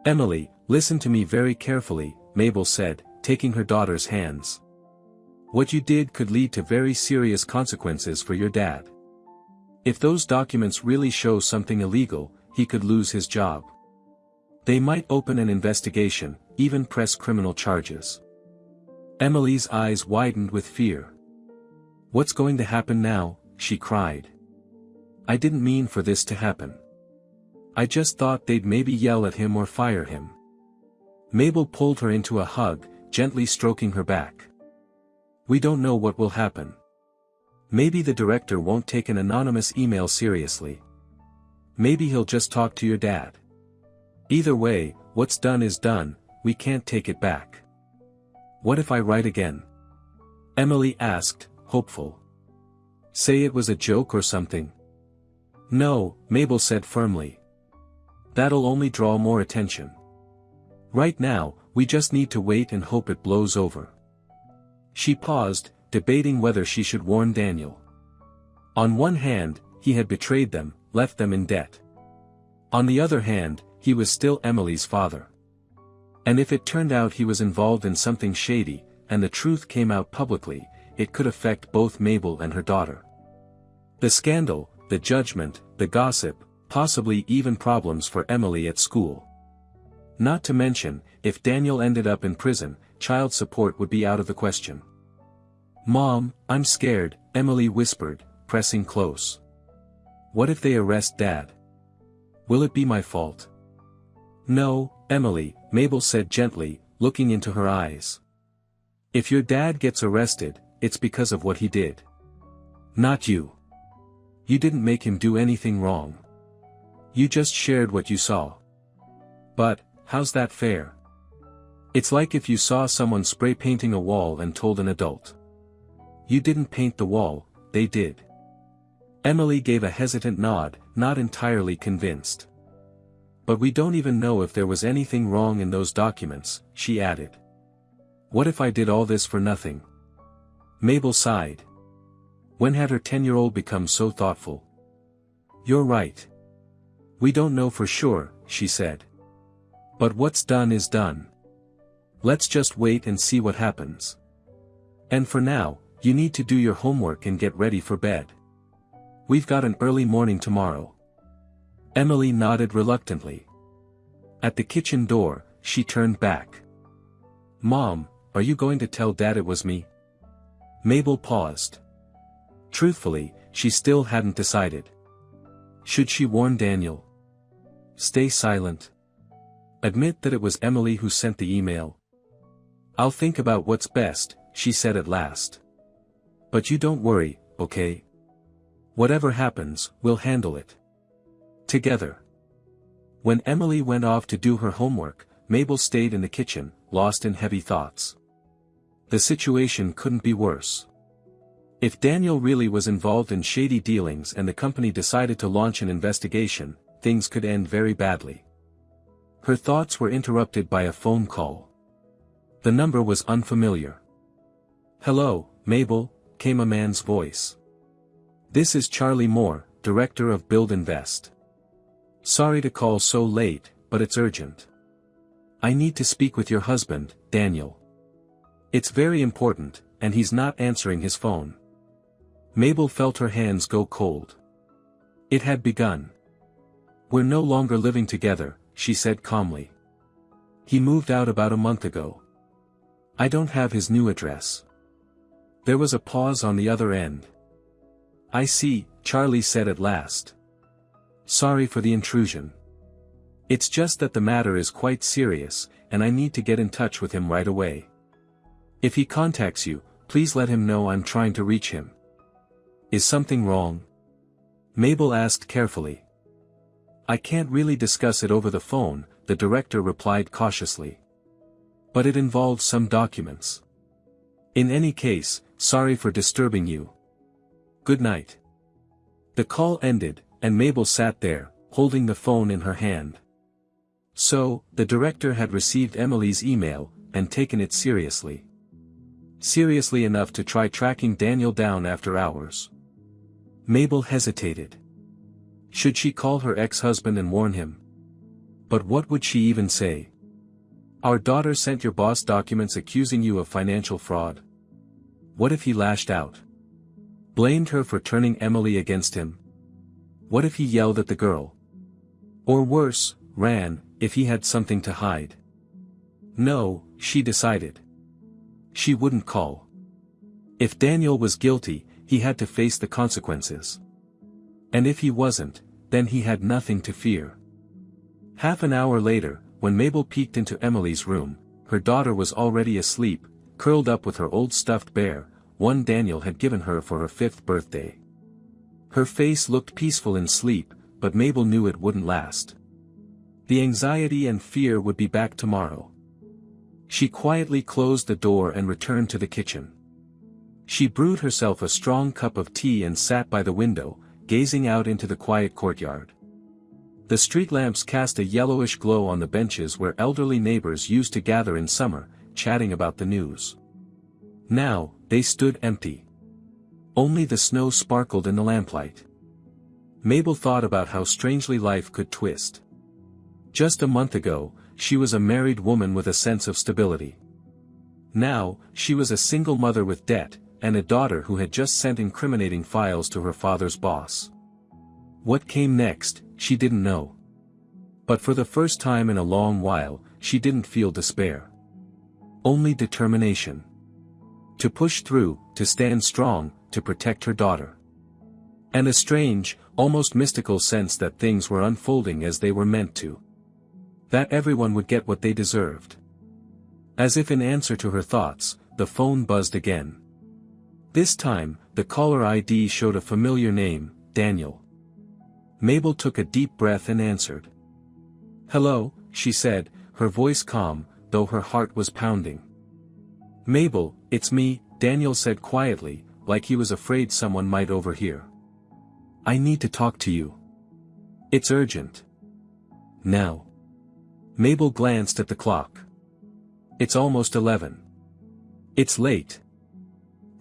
Emily, listen to me very carefully, Mabel said, taking her daughter's hands. What you did could lead to very serious consequences for your dad. If those documents really show something illegal, he could lose his job. They might open an investigation, even press criminal charges. Emily's eyes widened with fear. "What's going to happen now?" she cried. "I didn't mean for this to happen. I just thought they'd maybe yell at him or fire him." Mabel pulled her into a hug, gently stroking her back. "We don't know what will happen. Maybe the director won't take an anonymous email seriously. Maybe he'll just talk to your dad. Either way, what's done is done, we can't take it back." "What if I write again?" Emily asked, hopeful. "Say it was a joke or something." "No," Mabel said firmly. "That'll only draw more attention. Right now, we just need to wait and hope it blows over." She paused, debating whether she should warn Daniel. On one hand, he had betrayed them, left them in debt. On the other hand, he was still Emily's father. And if it turned out he was involved in something shady, and the truth came out publicly, it could affect both Mabel and her daughter. The scandal, the judgment, the gossip, possibly even problems for Emily at school. Not to mention, if Daniel ended up in prison, child support would be out of the question. "Mom, I'm scared," Emily whispered, pressing close. "What if they arrest Dad? Will it be my fault?" "No, Emily," Mabel said gently, looking into her eyes. "If your dad gets arrested, it's because of what he did. Not you. You didn't make him do anything wrong. You just shared what you saw. But, how's that fair? It's like if you saw someone spray painting a wall and told an adult. You didn't paint the wall, they did." Emily gave a hesitant nod, not entirely convinced. "But we don't even know if there was anything wrong in those documents," she added. "What if I did all this for nothing?" Mabel sighed. When had her 10-year-old become so thoughtful? "You're right. We don't know for sure," she said. "But what's done is done. Let's just wait and see what happens. And for now, you need to do your homework and get ready for bed. We've got an early morning tomorrow." Emily nodded reluctantly. At the kitchen door, she turned back. "Mom, are you going to tell Dad it was me?" Mabel paused. Truthfully, she still hadn't decided. Should she warn Daniel? Stay silent? Admit that it was Emily who sent the email? "I'll think about what's best," she said at last. "But you don't worry, okay? Whatever happens, we'll handle it. Together." When Emily went off to do her homework, Mabel stayed in the kitchen, lost in heavy thoughts. The situation couldn't be worse. If Daniel really was involved in shady dealings and the company decided to launch an investigation, things could end very badly. Her thoughts were interrupted by a phone call. The number was unfamiliar. "Hello, Mabel," came a man's voice. "This is Charlie Moore, director of Build Invest. Sorry to call so late, but it's urgent. I need to speak with your husband, Daniel. It's very important, and he's not answering his phone." Mabel felt her hands go cold. It had begun. "We're no longer living together," she said calmly. "He moved out about a month ago. I don't have his new address." There was a pause on the other end. "I see," Charlie said at last. "Sorry for the intrusion. It's just that the matter is quite serious, and I need to get in touch with him right away. If he contacts you, please let him know I'm trying to reach him." "Is something wrong?" Mabel asked carefully. "I can't really discuss it over the phone," the director replied cautiously. "But it involves some documents. In any case, sorry for disturbing you. Good night." The call ended, and Mabel sat there, holding the phone in her hand. So, the director had received Emily's email, and taken it seriously. Seriously enough to try tracking Daniel down after hours. Mabel hesitated. Should she call her ex-husband and warn him? But what would she even say? "Our daughter sent your boss documents accusing you of financial fraud." What if he lashed out? Blamed her for turning Emily against him? What if he yelled at the girl? Or worse, ran, if he had something to hide? No, she decided. She wouldn't call. If Daniel was guilty, he had to face the consequences. And if he wasn't, then he had nothing to fear. Half an hour later, when Mabel peeked into Emily's room, her daughter was already asleep, curled up with her old stuffed bear, one Daniel had given her for her 5th birthday. Her face looked peaceful in sleep, but Mabel knew it wouldn't last. The anxiety and fear would be back tomorrow. She quietly closed the door and returned to the kitchen. She brewed herself a strong cup of tea and sat by the window, gazing out into the quiet courtyard. The street lamps cast a yellowish glow on the benches where elderly neighbors used to gather in summer, chatting about the news. Now, they stood empty. Only the snow sparkled in the lamplight. Mabel thought about how strangely life could twist. Just a month ago, she was a married woman with a sense of stability. Now, she was a single mother with debt, and a daughter who had just sent incriminating files to her father's boss. What came next, she didn't know. But for the first time in a long while, she didn't feel despair. Only determination. To push through, to stand strong, to protect her daughter. And a strange, almost mystical sense that things were unfolding as they were meant to. That everyone would get what they deserved. As if in answer to her thoughts, the phone buzzed again. This time, the caller ID showed a familiar name, Daniel. Mabel took a deep breath and answered. "Hello," she said, her voice calm, though her heart was pounding. "Mabel, it's me," Daniel said quietly, like he was afraid someone might overhear. "I need to talk to you. It's urgent. Now." Mabel glanced at the clock. "It's almost 11. It's late."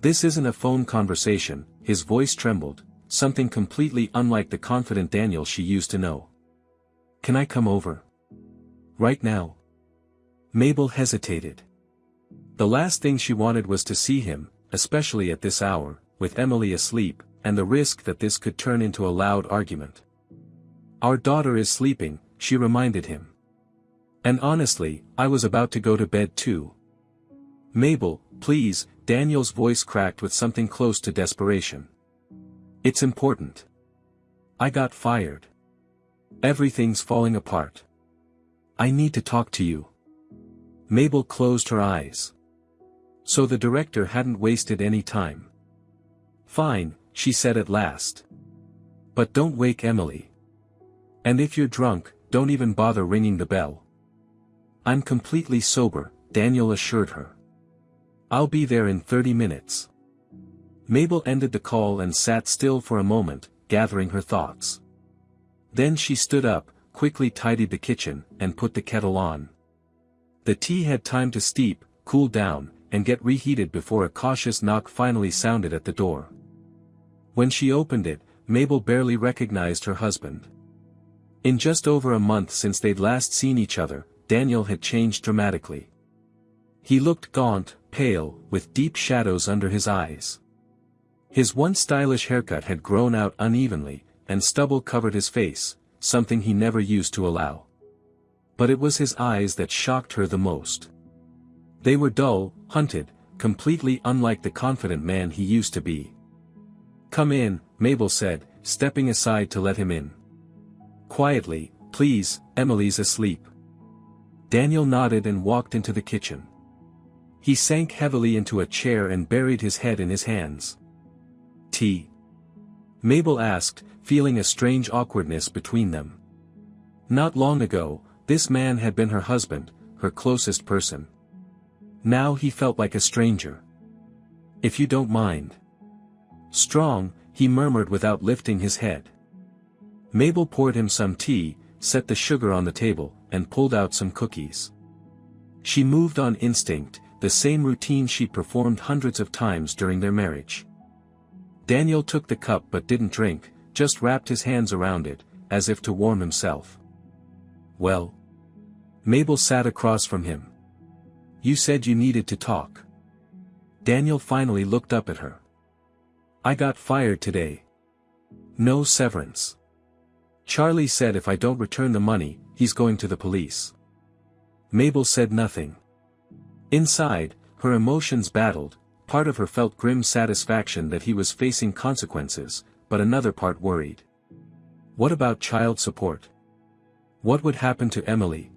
This isn't a phone conversation, his voice trembled, something completely unlike the confident Daniel she used to know. "Can I come over? Right now?" Mabel hesitated. The last thing she wanted was to see him, especially at this hour, with Emily asleep, and the risk that this could turn into a loud argument. "Our daughter is sleeping," she reminded him. "And honestly, I was about to go to bed too." "Mabel, please," Daniel's voice cracked with something close to desperation. "It's important. I got fired. Everything's falling apart. I need to talk to you." Mabel closed her eyes. So the director hadn't wasted any time. "Fine," she said at last. "But don't wake Emily. And if you're drunk, don't even bother ringing the bell." "I'm completely sober," Daniel assured her. "I'll be there in 30 minutes. Mabel ended the call and sat still for a moment, gathering her thoughts. Then she stood up, quickly tidied the kitchen, and put the kettle on. The tea had time to steep, cool down, and get reheated before a cautious knock finally sounded at the door. When she opened it, Mabel barely recognized her husband. In just over a month since they'd last seen each other, Daniel had changed dramatically. He looked gaunt, pale, with deep shadows under his eyes. His once stylish haircut had grown out unevenly, and stubble covered his face, something he never used to allow. But it was his eyes that shocked her the most. They were dull, hunted, completely unlike the confident man he used to be. "Come in," Mabel said, stepping aside to let him in. "Quietly, please, Emily's asleep." Daniel nodded and walked into the kitchen. He sank heavily into a chair and buried his head in his hands. "Tea?" Mabel asked, feeling a strange awkwardness between them. Not long ago, this man had been her husband, her closest person. Now he felt like a stranger. "If you don't mind." "Strong," he murmured without lifting his head. Mabel poured him some tea, set the sugar on the table, and pulled out some cookies. She moved on instinct, the same routine she'd performed hundreds of times during their marriage. Daniel took the cup but didn't drink, just wrapped his hands around it, as if to warm himself. "Well?" Mabel sat across from him. "You said you needed to talk." Daniel finally looked up at her. "I got fired today. No severance. Charlie said if I don't return the money, he's going to the police. Mabel said nothing. Inside, her emotions battled. Part of her felt grim satisfaction that he was facing consequences, but another part worried. What about child support? What would happen to Emily?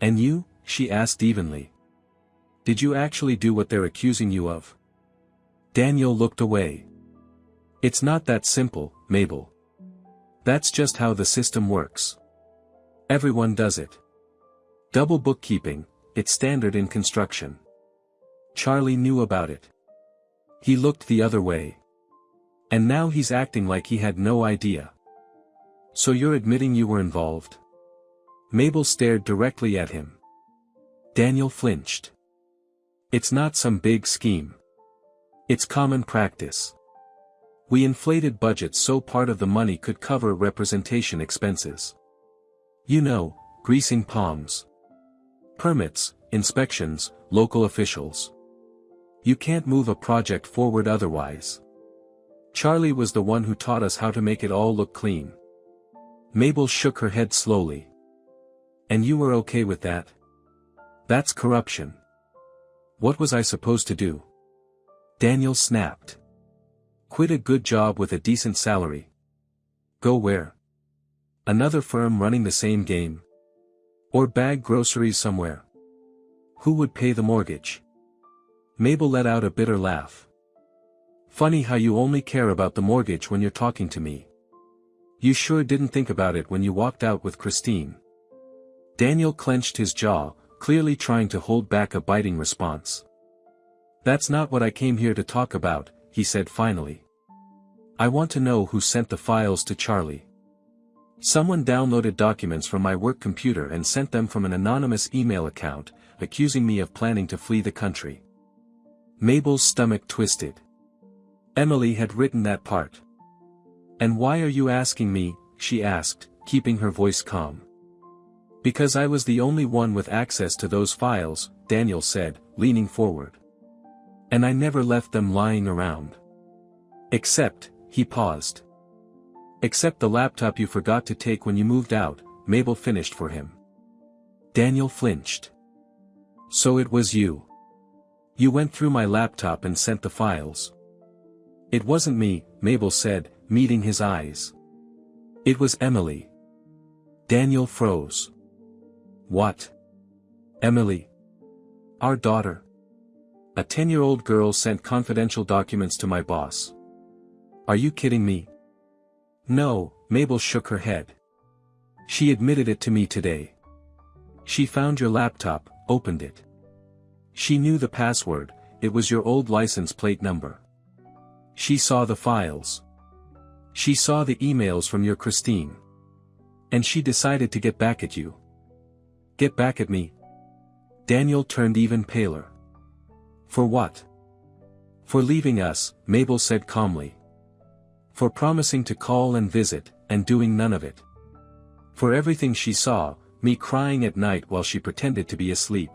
And you? She asked evenly. Did you actually do what they're accusing you of? Daniel looked away. It's not that simple, Mabel. That's just how the system works. Everyone does it. Double bookkeeping, it's standard in construction. Charlie knew about it. He looked the other way. And now he's acting like he had no idea. So you're admitting you were involved? Mabel stared directly at him. Daniel flinched. It's not some big scheme. It's common practice. We inflated budgets so part of the money could cover representation expenses. You know, greasing palms. Permits, inspections, local officials. You can't move a project forward otherwise. Charlie was the one who taught us how to make it all look clean. Mabel shook her head slowly. And you were okay with that? That's corruption. What was I supposed to do? Daniel snapped. Quit a good job with a decent salary. Go where? Another firm running the same game? Or bag groceries somewhere? Who would pay the mortgage? Mabel let out a bitter laugh. Funny how you only care about the mortgage when you're talking to me. You sure didn't think about it when you walked out with Christine. Daniel clenched his jaw, clearly trying to hold back a biting response. That's not what I came here to talk about, he said finally. I want to know who sent the files to Charlie. Someone downloaded documents from my work computer and sent them from an anonymous email account, accusing me of planning to flee the country. Mabel's stomach twisted. Emily had written that part. And why are you asking me? She asked, keeping her voice calm. Because I was the only one with access to those files, Daniel said, leaning forward. And I never left them lying around. Except, he paused. Except the laptop you forgot to take when you moved out, Mabel finished for him. Daniel flinched. So it was you. You went through my laptop and sent the files. It wasn't me, Mabel said, meeting his eyes. It was Emily. Daniel froze. What? Emily? Our daughter. A 10-year-old girl sent confidential documents to my boss. Are you kidding me? No, Mabel shook her head. She admitted it to me today. She found your laptop, opened it. She knew the password, it was your old license plate number. She saw the files. She saw the emails from your Christine. And she decided to get back at you. Get back at me? Daniel turned even paler. For what? For leaving us, Mabel said calmly. For promising to call and visit, and doing none of it. For everything she saw, me crying at night while she pretended to be asleep.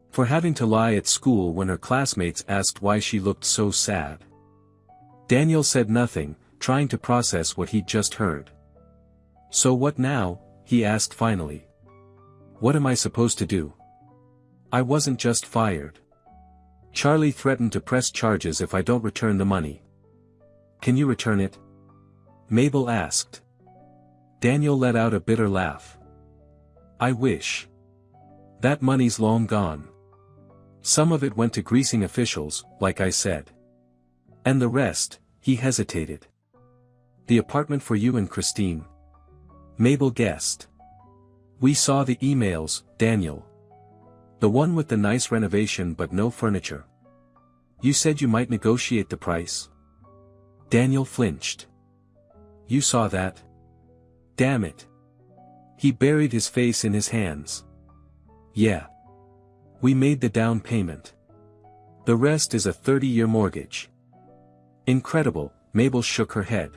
For having to lie at school when her classmates asked why she looked so sad. Daniel said nothing, trying to process what he'd just heard. So what now? He asked finally. What am I supposed to do? I wasn't just fired. Charlie threatened to press charges if I don't return the money. Can you return it? Mabel asked. Daniel let out a bitter laugh. I wish. That money's long gone. Some of it went to greasing officials, like I said. And the rest, he hesitated. The apartment for you and Christine. Mabel guessed. We saw the emails, Daniel. The one with the nice renovation but no furniture. You said you might negotiate the price. Daniel flinched. You saw that? Damn it. He buried his face in his hands. Yeah. We made the down payment. The rest is a 30-year mortgage. Incredible, Mabel shook her head.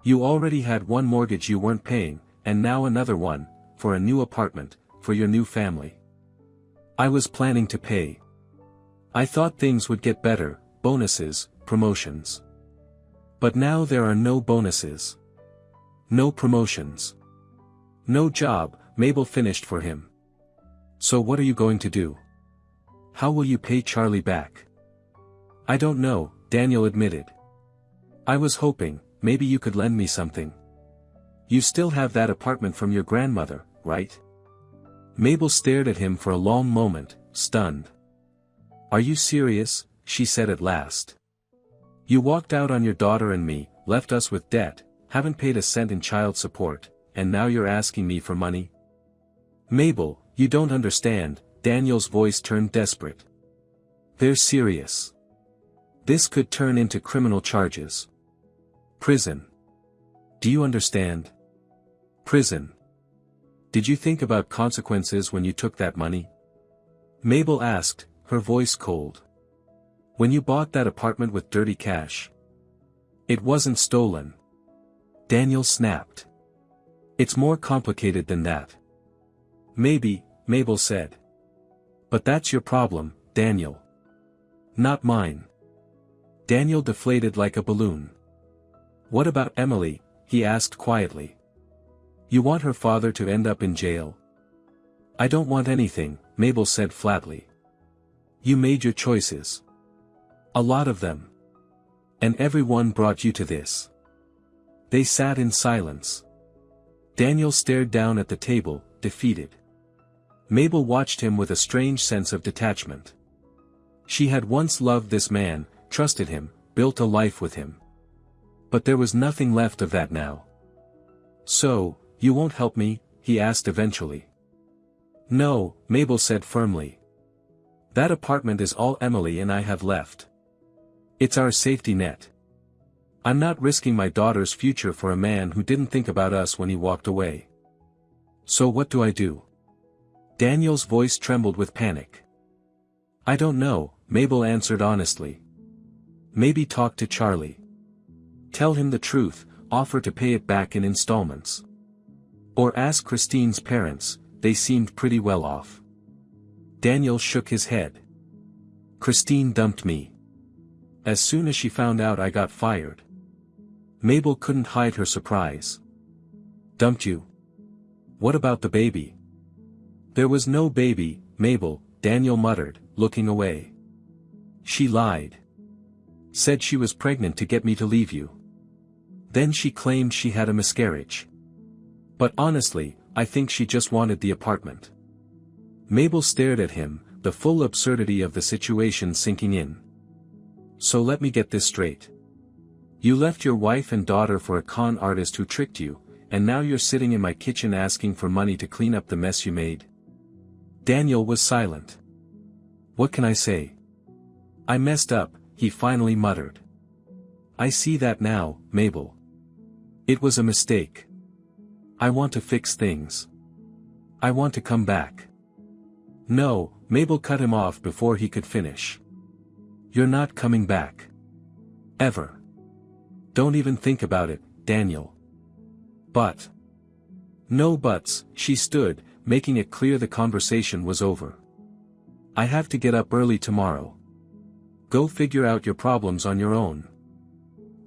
You already had one mortgage you weren't paying, and now another one, for a new apartment, for your new family. I was planning to pay. I thought things would get better, bonuses, promotions. But now there are no bonuses. No promotions. No job, Mabel finished for him. So what are you going to do? How will you pay Charlie back? I don't know, Daniel admitted. I was hoping, maybe you could lend me something. You still have that apartment from your grandmother, right? Mabel stared at him for a long moment, stunned. Are you serious? She said at last. You walked out on your daughter and me, left us with debt, haven't paid a cent in child support, and now you're asking me for money? Mabel, you don't understand, Daniel's voice turned desperate. They're serious. This could turn into criminal charges. Prison. Do you understand? Prison. Did you think about consequences when you took that money? Mabel asked, her voice cold. When you bought that apartment with dirty cash. It wasn't stolen. Daniel snapped. It's more complicated than that. Maybe, Mabel said. But that's your problem, Daniel. Not mine. Daniel deflated like a balloon. What about Emily? He asked quietly. You want her father to end up in jail? I don't want anything, Mabel said flatly. You made your choices. A lot of them. And everyone brought you to this. They sat in silence. Daniel stared down at the table, defeated. Mabel watched him with a strange sense of detachment. She had once loved this man, trusted him, built a life with him. But there was nothing left of that now. So, you won't help me? He asked eventually. No, Mabel said firmly. That apartment is all Emily and I have left. It's our safety net. I'm not risking my daughter's future for a man who didn't think about us when he walked away. So what do I do? Daniel's voice trembled with panic. I don't know, Mabel answered honestly. Maybe talk to Charlie. Tell him the truth, offer to pay it back in installments. Or ask Christine's parents, they seemed pretty well off. Daniel shook his head. Christine dumped me. As soon as she found out I got fired. Mabel couldn't hide her surprise. Dumped you? What about the baby? There was no baby, Mabel, Daniel muttered, looking away. She lied. Said she was pregnant to get me to leave you. Then she claimed she had a miscarriage. But honestly, I think she just wanted the apartment. Mabel stared at him, the full absurdity of the situation sinking in. So let me get this straight. You left your wife and daughter for a con artist who tricked you, and now you're sitting in my kitchen asking for money to clean up the mess you made? Daniel was silent. What can I say? I messed up, he finally muttered. I see that now, Mabel. It was a mistake. I want to fix things. I want to come back. No, Mabel cut him off before he could finish. You're not coming back. Ever. Don't even think about it, Daniel. But. No buts, she stood, making it clear the conversation was over. I have to get up early tomorrow. Go figure out your problems on your own.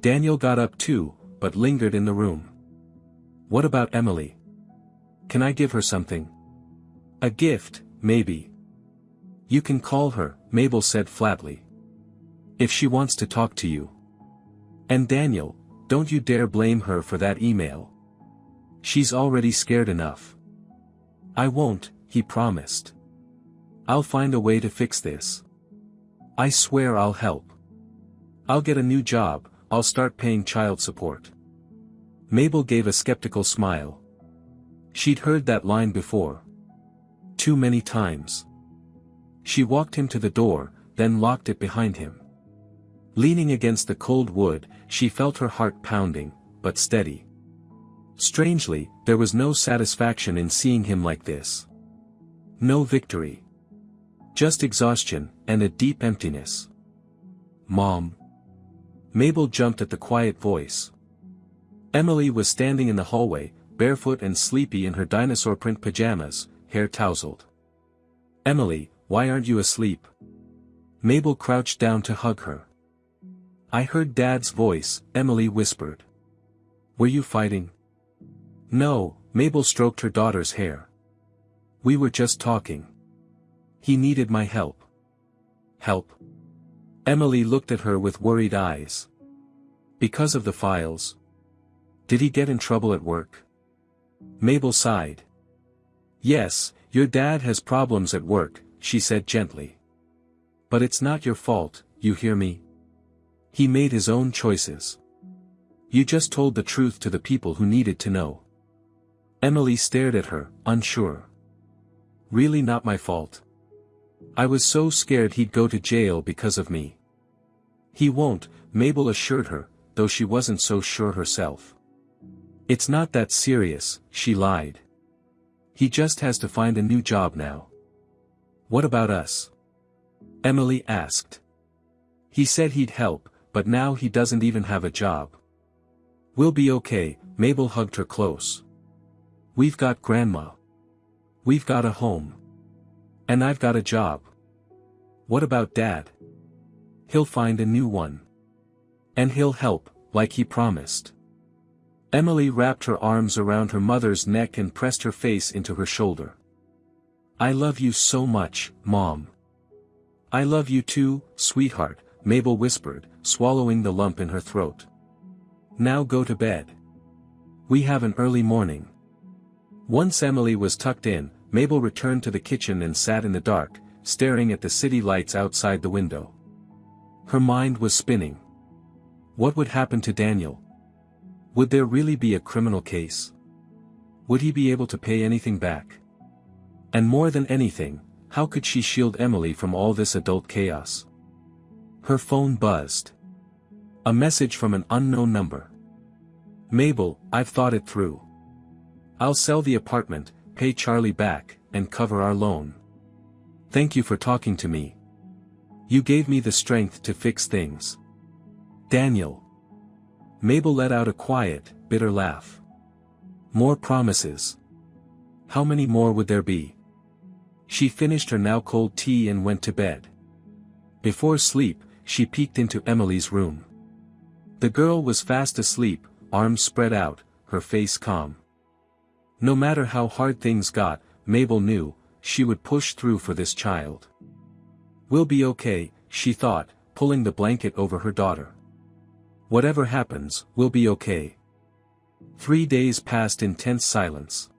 Daniel got up too, but lingered in the room. What about Emily? Can I give her something? A gift, maybe. You can call her, Mabel said flatly. If she wants to talk to you. And Daniel, don't you dare blame her for that email. She's already scared enough. I won't, he promised. I'll find a way to fix this. I swear I'll help. I'll get a new job, I'll start paying child support. Mabel gave a skeptical smile. She'd heard that line before. Too many times. She walked him to the door, then locked it behind him. Leaning against the cold wood, she felt her heart pounding, but steady. Strangely, there was no satisfaction in seeing him like this. No victory. Just exhaustion, and a deep emptiness. Mom. Mabel jumped at the quiet voice. Emily was standing in the hallway, barefoot and sleepy in her dinosaur print pajamas, hair tousled. Emily, why aren't you asleep? Mabel crouched down to hug her. I heard Dad's voice, Emily whispered. Were you fighting? No, Mabel stroked her daughter's hair. We were just talking. He needed my help. Help? Emily looked at her with worried eyes. Because of the files? Did he get in trouble at work? Mabel sighed. Yes, your dad has problems at work, she said gently. But it's not your fault, you hear me? He made his own choices. You just told the truth to the people who needed to know. Emily stared at her, unsure. Really not my fault. I was so scared he'd go to jail because of me. He won't, Mabel assured her, though she wasn't so sure herself. It's not that serious, she lied. He just has to find a new job now. What about us? Emily asked. He said he'd help, but now he doesn't even have a job. We'll be okay, Mabel hugged her close. We've got Grandma. We've got a home. And I've got a job. What about Dad? He'll find a new one. And he'll help, like he promised. Emily wrapped her arms around her mother's neck and pressed her face into her shoulder. I love you so much, Mom. I love you too, sweetheart, Mabel whispered, swallowing the lump in her throat. Now go to bed. We have an early morning. Once Emily was tucked in, Mabel returned to the kitchen and sat in the dark, staring at the city lights outside the window. Her mind was spinning. What would happen to Daniel? Would there really be a criminal case? Would he be able to pay anything back? And more than anything, how could she shield Emily from all this adult chaos? Her phone buzzed. A message from an unknown number. Mabel, I've thought it through. I'll sell the apartment, pay Charlie back, and cover our loan. Thank you for talking to me. You gave me the strength to fix things. Daniel. Mabel let out a quiet, bitter laugh. More promises. How many more would there be? She finished her now cold tea and went to bed. Before sleep, she peeked into Emily's room. The girl was fast asleep, arms spread out, her face calm. No matter how hard things got, Mabel knew, she would push through for this child. We'll be okay, she thought, pulling the blanket over her daughter. Whatever happens, we'll be okay. 3 days passed in tense silence.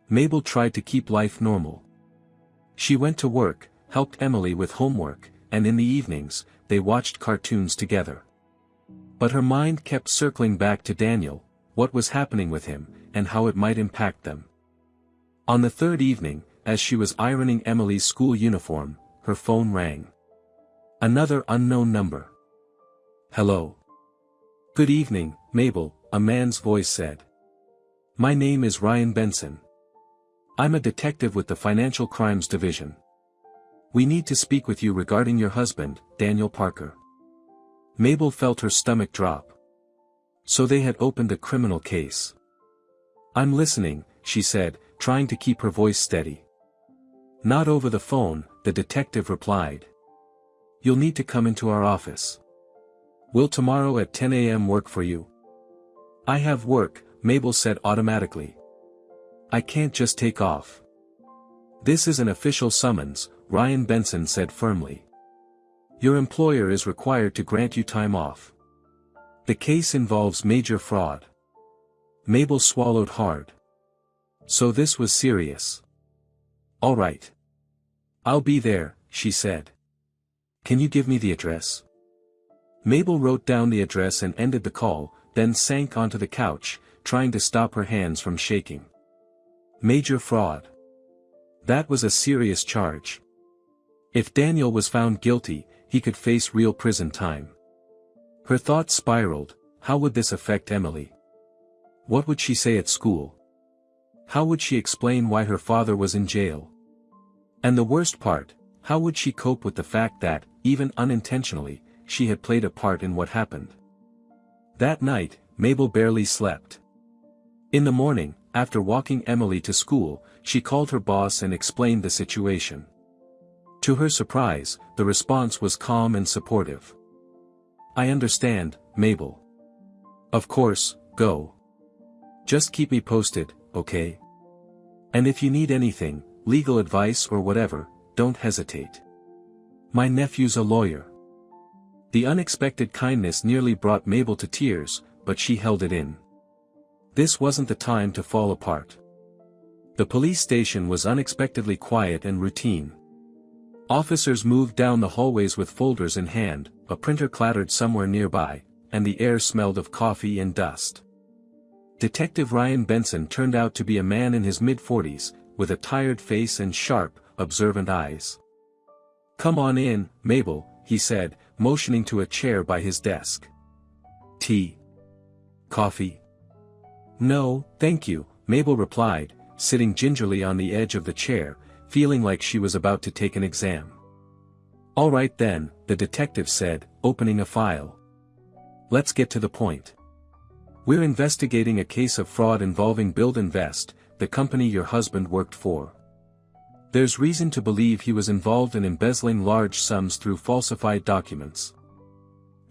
Mabel tried to keep life normal. She went to work, helped Emily with homework, and in the evenings, they watched cartoons together. But her mind kept circling back to Daniel, what was happening with him, and how it might impact them. On the third evening, as she was ironing Emily's school uniform, her phone rang. Another unknown number. Hello. Good evening, Mabel, a man's voice said. My name is Ryan Benson. I'm a detective with the Financial Crimes Division. We need to speak with you regarding your husband, Daniel Parker. Mabel felt her stomach drop. So they had opened a criminal case. I'm listening, she said, trying to keep her voice steady. Not over the phone, the detective replied. You'll need to come into our office. Will tomorrow at 10 a.m. work for you? I have work, Mabel said automatically. I can't just take off. This is an official summons, Ryan Benson said firmly. Your employer is required to grant you time off. The case involves major fraud. Mabel swallowed hard. So this was serious. All right. I'll be there, she said. Can you give me the address? Mabel wrote down the address and ended the call, then sank onto the couch, trying to stop her hands from shaking. Major fraud. That was a serious charge. If Daniel was found guilty, he could face real prison time. Her thoughts spiraled, how would this affect Emily? What would she say at school? How would she explain why her father was in jail? And the worst part, how would she cope with the fact that, even unintentionally, she had played a part in what happened? That night, Mabel barely slept. In the morning, after walking Emily to school, she called her boss and explained the situation. To her surprise, the response was calm and supportive. I understand, Mabel. Of course, go. Just keep me posted, okay? And if you need anything, legal advice or whatever, don't hesitate. My nephew's a lawyer. The unexpected kindness nearly brought Mabel to tears, but she held it in. This wasn't the time to fall apart. The police station was unexpectedly quiet and routine. Officers moved down the hallways with folders in hand, a printer clattered somewhere nearby, and the air smelled of coffee and dust. Detective Ryan Benson turned out to be a man in his mid-40s, with a tired face and sharp, observant eyes. "Come on in, Mabel," he said, motioning to a chair by his desk. "Tea? Coffee?" "No, thank you," Mabel replied, sitting gingerly on the edge of the chair, feeling like she was about to take an exam. "All right then," the detective said, opening a file. "Let's get to the point. We're investigating a case of fraud involving Build Invest, the company your husband worked for. There's reason to believe he was involved in embezzling large sums through falsified documents."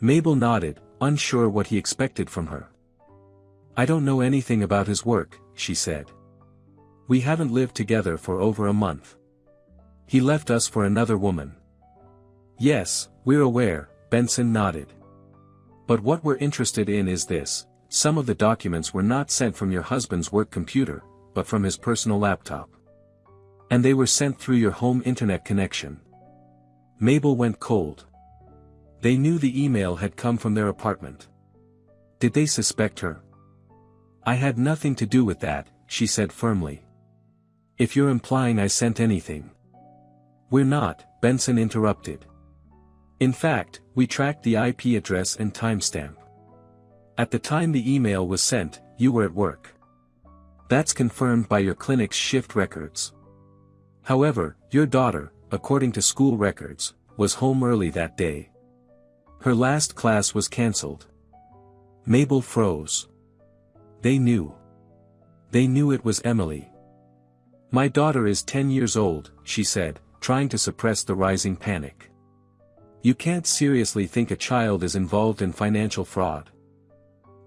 Mabel nodded, unsure what he expected from her. "I don't know anything about his work," she said. "We haven't lived together for over a month. He left us for another woman." "Yes, we're aware," Benson nodded. "But what we're interested in is this: some of the documents were not sent from your husband's work computer, but from his personal laptop. And they were sent through your home internet connection." Mabel went cold. They knew the email had come from their apartment. Did they suspect her? "I had nothing to do with that," she said firmly. "If you're implying I sent anything." "We're not," Benson interrupted. "In fact, we tracked the IP address and timestamp. At the time the email was sent, you were at work. That's confirmed by your clinic's shift records. However, your daughter, according to school records, was home early that day. Her last class was cancelled." Mabel froze. They knew. They knew it was Emily. "My daughter is 10 years old," she said, trying to suppress the rising panic. "You can't seriously think a child is involved in financial fraud."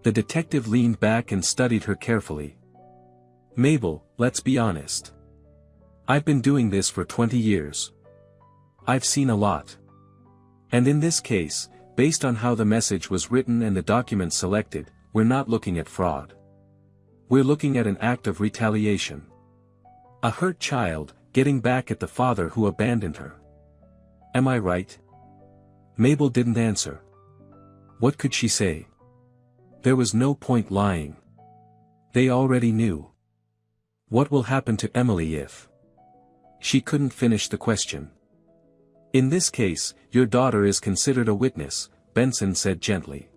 The detective leaned back and studied her carefully. "Mabel, let's be honest. I've been doing this for 20 years. I've seen a lot. And in this case, based on how the message was written and the documents selected, we're not looking at fraud. We're looking at an act of retaliation. A hurt child, getting back at the father who abandoned her. Am I right?" Mabel didn't answer. What could she say? There was no point lying. They already knew. What will happen to Emily if... She couldn't finish the question. "In this case, your daughter is considered a witness," Benson said gently.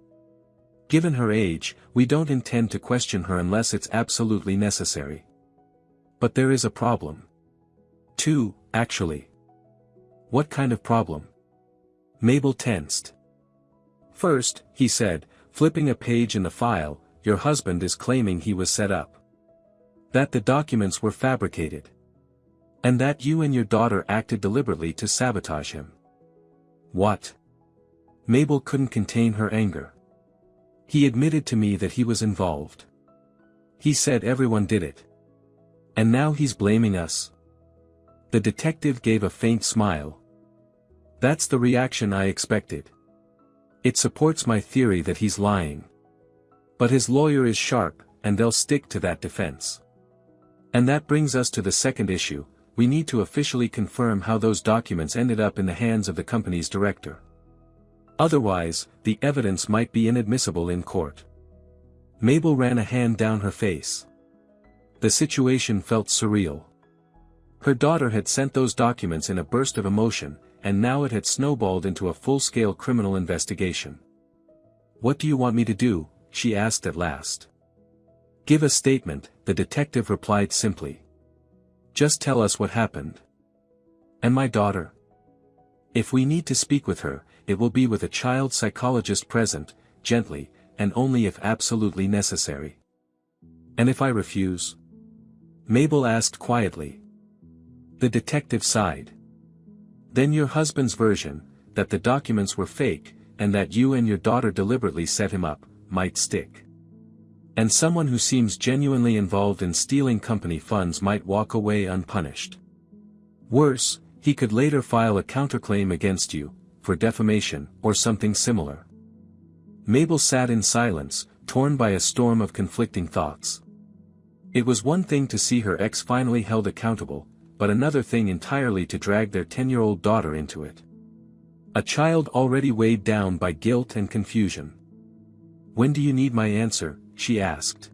"Given her age, we don't intend to question her unless it's absolutely necessary. But there is a problem. Two, actually." "What kind of problem?" Mabel tensed. "First," he said, flipping a page in the file, "your husband is claiming he was set up. That the documents were fabricated. And that you and your daughter acted deliberately to sabotage him." "What?" Mabel couldn't contain her anger. "He admitted to me that he was involved. He said everyone did it. And now he's blaming us." The detective gave a faint smile. "That's the reaction I expected. It supports my theory that he's lying. But his lawyer is sharp, and they'll stick to that defense. And that brings us to the second issue: we need to officially confirm how those documents ended up in the hands of the company's director. Otherwise, the evidence might be inadmissible in court." Mabel ran a hand down her face. The situation felt surreal. Her daughter had sent those documents in a burst of emotion, and now it had snowballed into a full-scale criminal investigation. "What do you want me to do?" she asked at last. "Give a statement," the detective replied simply. "Just tell us what happened." "And my daughter?" "If we need to speak with her, it will be with a child psychologist present," gently, "and only if absolutely necessary." "And if I refuse?" Mabel asked quietly. The detective sighed. "Then your husband's version, that the documents were fake, and that you and your daughter deliberately set him up, might stick." And someone who seems genuinely involved in stealing company funds might walk away unpunished. Worse, he could later file a counterclaim against you, for defamation, or something similar. Mabel sat in silence, torn by a storm of conflicting thoughts. It was one thing to see her ex finally held accountable, but another thing entirely to drag their 10-year-old daughter into it. A child already weighed down by guilt and confusion. "When do you need my answer?" she asked.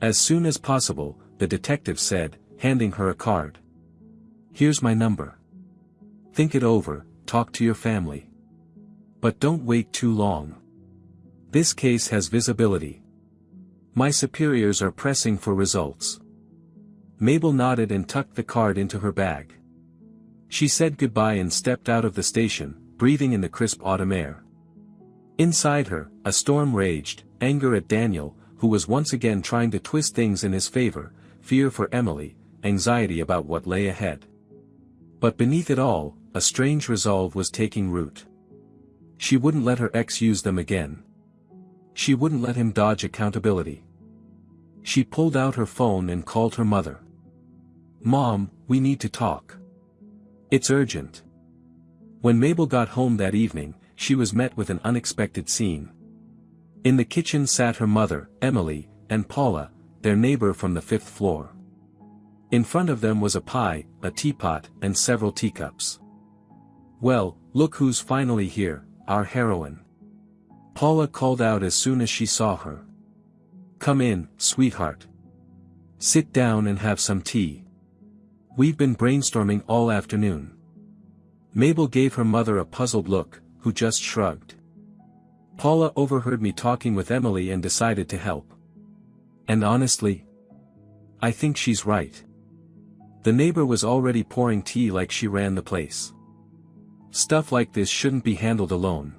"As soon as possible," the detective said, handing her a card. "Here's my number. Think it over, talk to your family. But don't wait too long. This case has visibility. My superiors are pressing for results." Mabel nodded and tucked the card into her bag. She said goodbye and stepped out of the station, breathing in the crisp autumn air. Inside her, a storm raged, anger at Daniel, who was once again trying to twist things in his favor, fear for Emily, anxiety about what lay ahead. But beneath it all, a strange resolve was taking root. She wouldn't let her ex use them again. She wouldn't let him dodge accountability. She pulled out her phone and called her mother. "Mom, we need to talk. It's urgent." When Mabel got home that evening, she was met with an unexpected scene. In the kitchen sat her mother, Emily, and Paula, their neighbor from the 5th floor. In front of them was a pie, a teapot, and several teacups. "Well, look who's finally here, our heroine," Paula called out as soon as she saw her. "Come in, sweetheart. Sit down and have some tea. We've been brainstorming all afternoon." Mabel gave her mother a puzzled look, who just shrugged. "Paula overheard me talking with Emily and decided to help. And honestly, I think she's right." The neighbor was already pouring tea like she ran the place. "Stuff like this shouldn't be handled alone.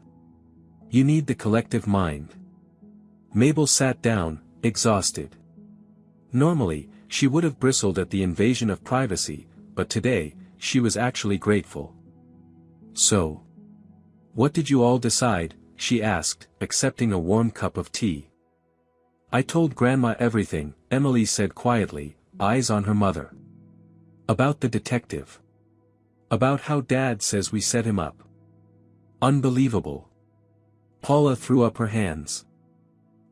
You need the collective mind." Mabel sat down, exhausted. Normally, she would have bristled at the invasion of privacy, but today, she was actually grateful. "So, what did you all decide?" she asked, accepting a warm cup of tea. "I told Grandma everything," Emily said quietly, eyes on her mother. "About the detective. About how Dad says we set him up. Unbelievable." Paula threw up her hands.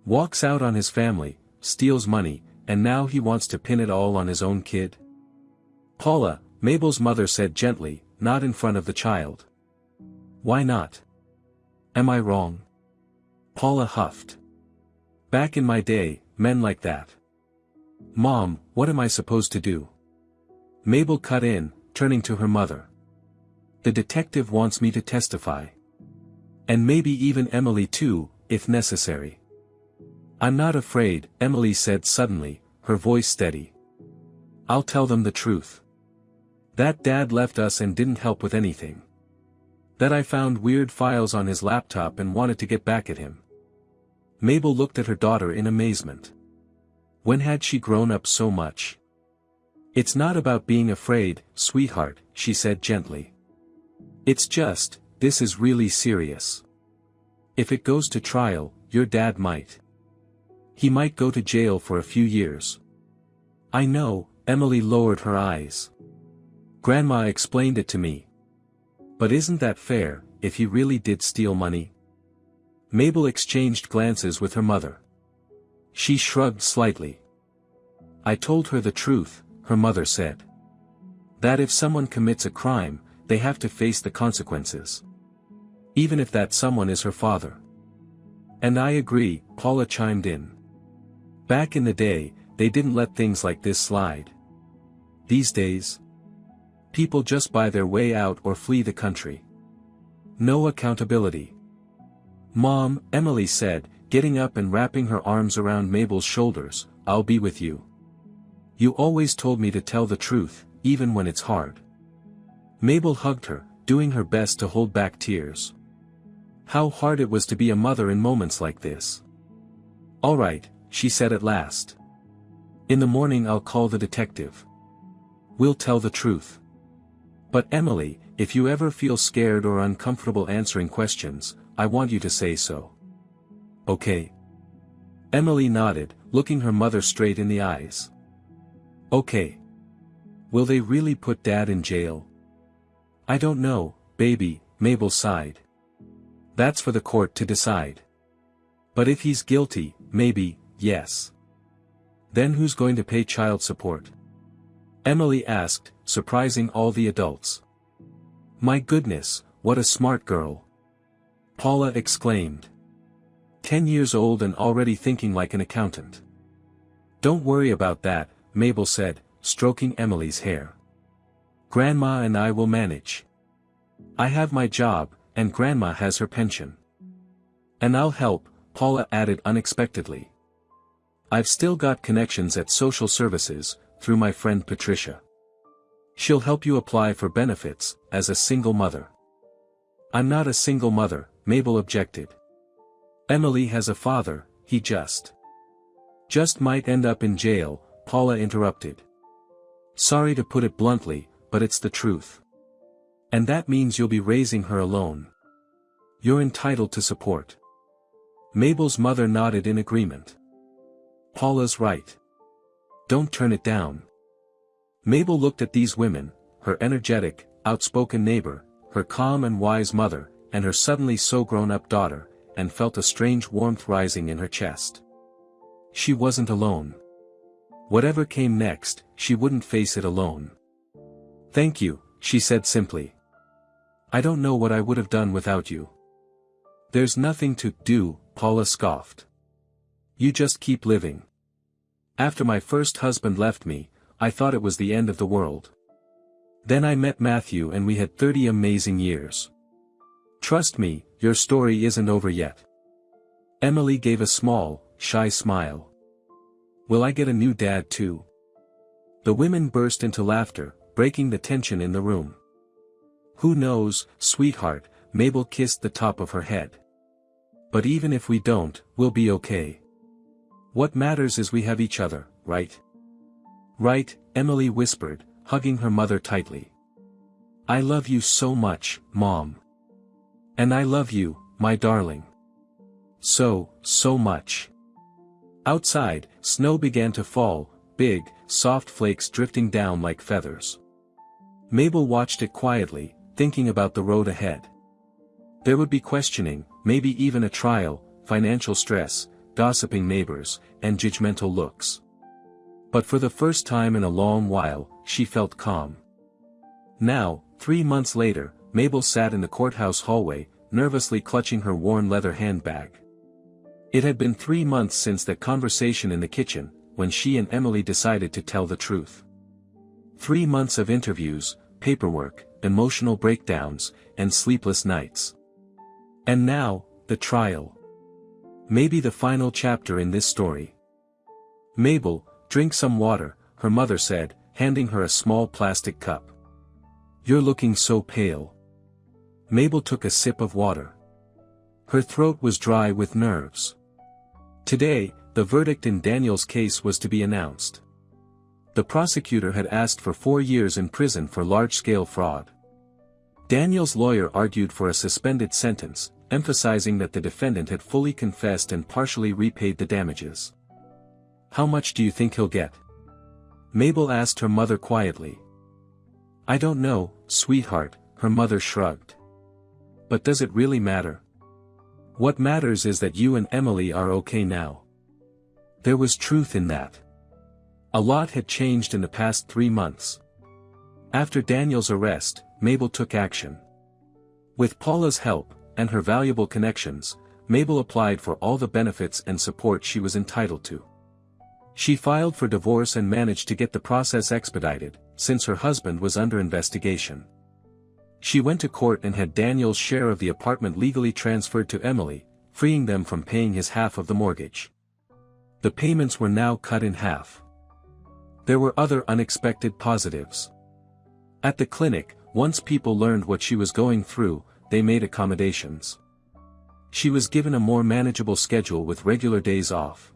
"Walks out on his family, steals money, and now he wants to pin it all on his own kid?" "Paula," Mabel's mother said gently, "not in front of the child." "Why not? Am I wrong?" Paula huffed. "Back in my day, men like that." "Mom, what am I supposed to do?" Mabel cut in, turning to her mother. "The detective wants me to testify. And maybe even Emily too, if necessary." "I'm not afraid," Emily said suddenly, her voice steady. "I'll tell them the truth. That Dad left us and didn't help with anything. That I found weird files on his laptop and wanted to get back at him." Mabel looked at her daughter in amazement. When had she grown up so much? "It's not about being afraid, sweetheart," she said gently. "It's just, this is really serious. If it goes to trial, your dad might. He might go to jail for a few years." "I know," Emily lowered her eyes. "Grandma explained it to me. But isn't that fair, if he really did steal money?" Mabel exchanged glances with her mother. She shrugged slightly. "I told her the truth," her mother said. "That if someone commits a crime, they have to face the consequences. Even if that someone is her father." "And I agree," Paula chimed in. "Back in the day, they didn't let things like this slide. These days, people just buy their way out or flee the country. No accountability." "Mom," Emily said, getting up and wrapping her arms around Mabel's shoulders, "I'll be with you. You always told me to tell the truth, even when it's hard." Mabel hugged her, doing her best to hold back tears. How hard it was to be a mother in moments like this. "All right," she said at last. "In the morning I'll call the detective. We'll tell the truth. But Emily, if you ever feel scared or uncomfortable answering questions, I want you to say so. Okay?" Emily nodded, looking her mother straight in the eyes. Okay. Will they really put Dad in jail? I don't know, baby, Mabel sighed. That's for the court to decide. But if he's guilty, maybe, yes. Then who's going to pay child support? Emily asked, surprising all the adults. My goodness, what a smart girl. Paula exclaimed. 10 years old and already thinking like an accountant. Don't worry about that, Mabel said, stroking Emily's hair. Grandma and I will manage. I have my job, and Grandma has her pension. And I'll help, Paula added unexpectedly. I've still got connections at social services, through my friend Patricia. She'll help you apply for benefits, as a single mother. I'm not a single mother, Mabel objected. Emily has a father, he just might end up in jail, Paula interrupted. Sorry to put it bluntly, but it's the truth. And that means you'll be raising her alone. You're entitled to support. Mabel's mother nodded in agreement. Paula's right. Don't turn it down. Mabel looked at these women, her energetic, outspoken neighbor, her calm and wise mother, and her suddenly so grown-up daughter, and felt a strange warmth rising in her chest. She wasn't alone. Whatever came next, she wouldn't face it alone. Thank you, she said simply. I don't know what I would have done without you. There's nothing to do, Paula scoffed. You just keep living. After my first husband left me, I thought it was the end of the world. Then I met Matthew and we had 30 amazing years. Trust me, your story isn't over yet. Emily gave a small, shy smile. Will I get a new dad too? The women burst into laughter, breaking the tension in the room. Who knows, sweetheart, Mabel kissed the top of her head. But even if we don't, we'll be okay. What matters is we have each other, right? Right, Emily whispered, hugging her mother tightly. I love you so much, Mom. And I love you, my darling. So much. Outside, snow began to fall, big, soft flakes drifting down like feathers. Mabel watched it quietly, thinking about the road ahead. There would be questioning, maybe even a trial, financial stress, gossiping neighbors, and judgmental looks. But for the first time in a long while, she felt calm. Now, 3 months later, Mabel sat in the courthouse hallway, nervously clutching her worn leather handbag. It had been 3 months since that conversation in the kitchen, when she and Emily decided to tell the truth. 3 months of interviews, paperwork, emotional breakdowns, and sleepless nights. And now, the trial. Maybe the final chapter in this story. Mabel, drink some water, her mother said, handing her a small plastic cup. You're looking so pale. Mabel took a sip of water. Her throat was dry with nerves. Today, the verdict in Daniel's case was to be announced. The prosecutor had asked for 4 years in prison for large-scale fraud. Daniel's lawyer argued for a suspended sentence, emphasizing that the defendant had fully confessed and partially repaid the damages. How much do you think he'll get? Mabel asked her mother quietly. I don't know, sweetheart, her mother shrugged. But does it really matter? What matters is that you and Emily are okay now. There was truth in that. A lot had changed in the past 3 months. After Daniel's arrest, Mabel took action. With Paula's help, and her valuable connections, Mabel applied for all the benefits and support she was entitled to. She filed for divorce and managed to get the process expedited, since her husband was under investigation. She went to court and had Daniel's share of the apartment legally transferred to Emily, freeing them from paying his half of the mortgage. The payments were now cut in half. There were other unexpected positives. At the clinic, once people learned what she was going through, they made accommodations. She was given a more manageable schedule with regular days off.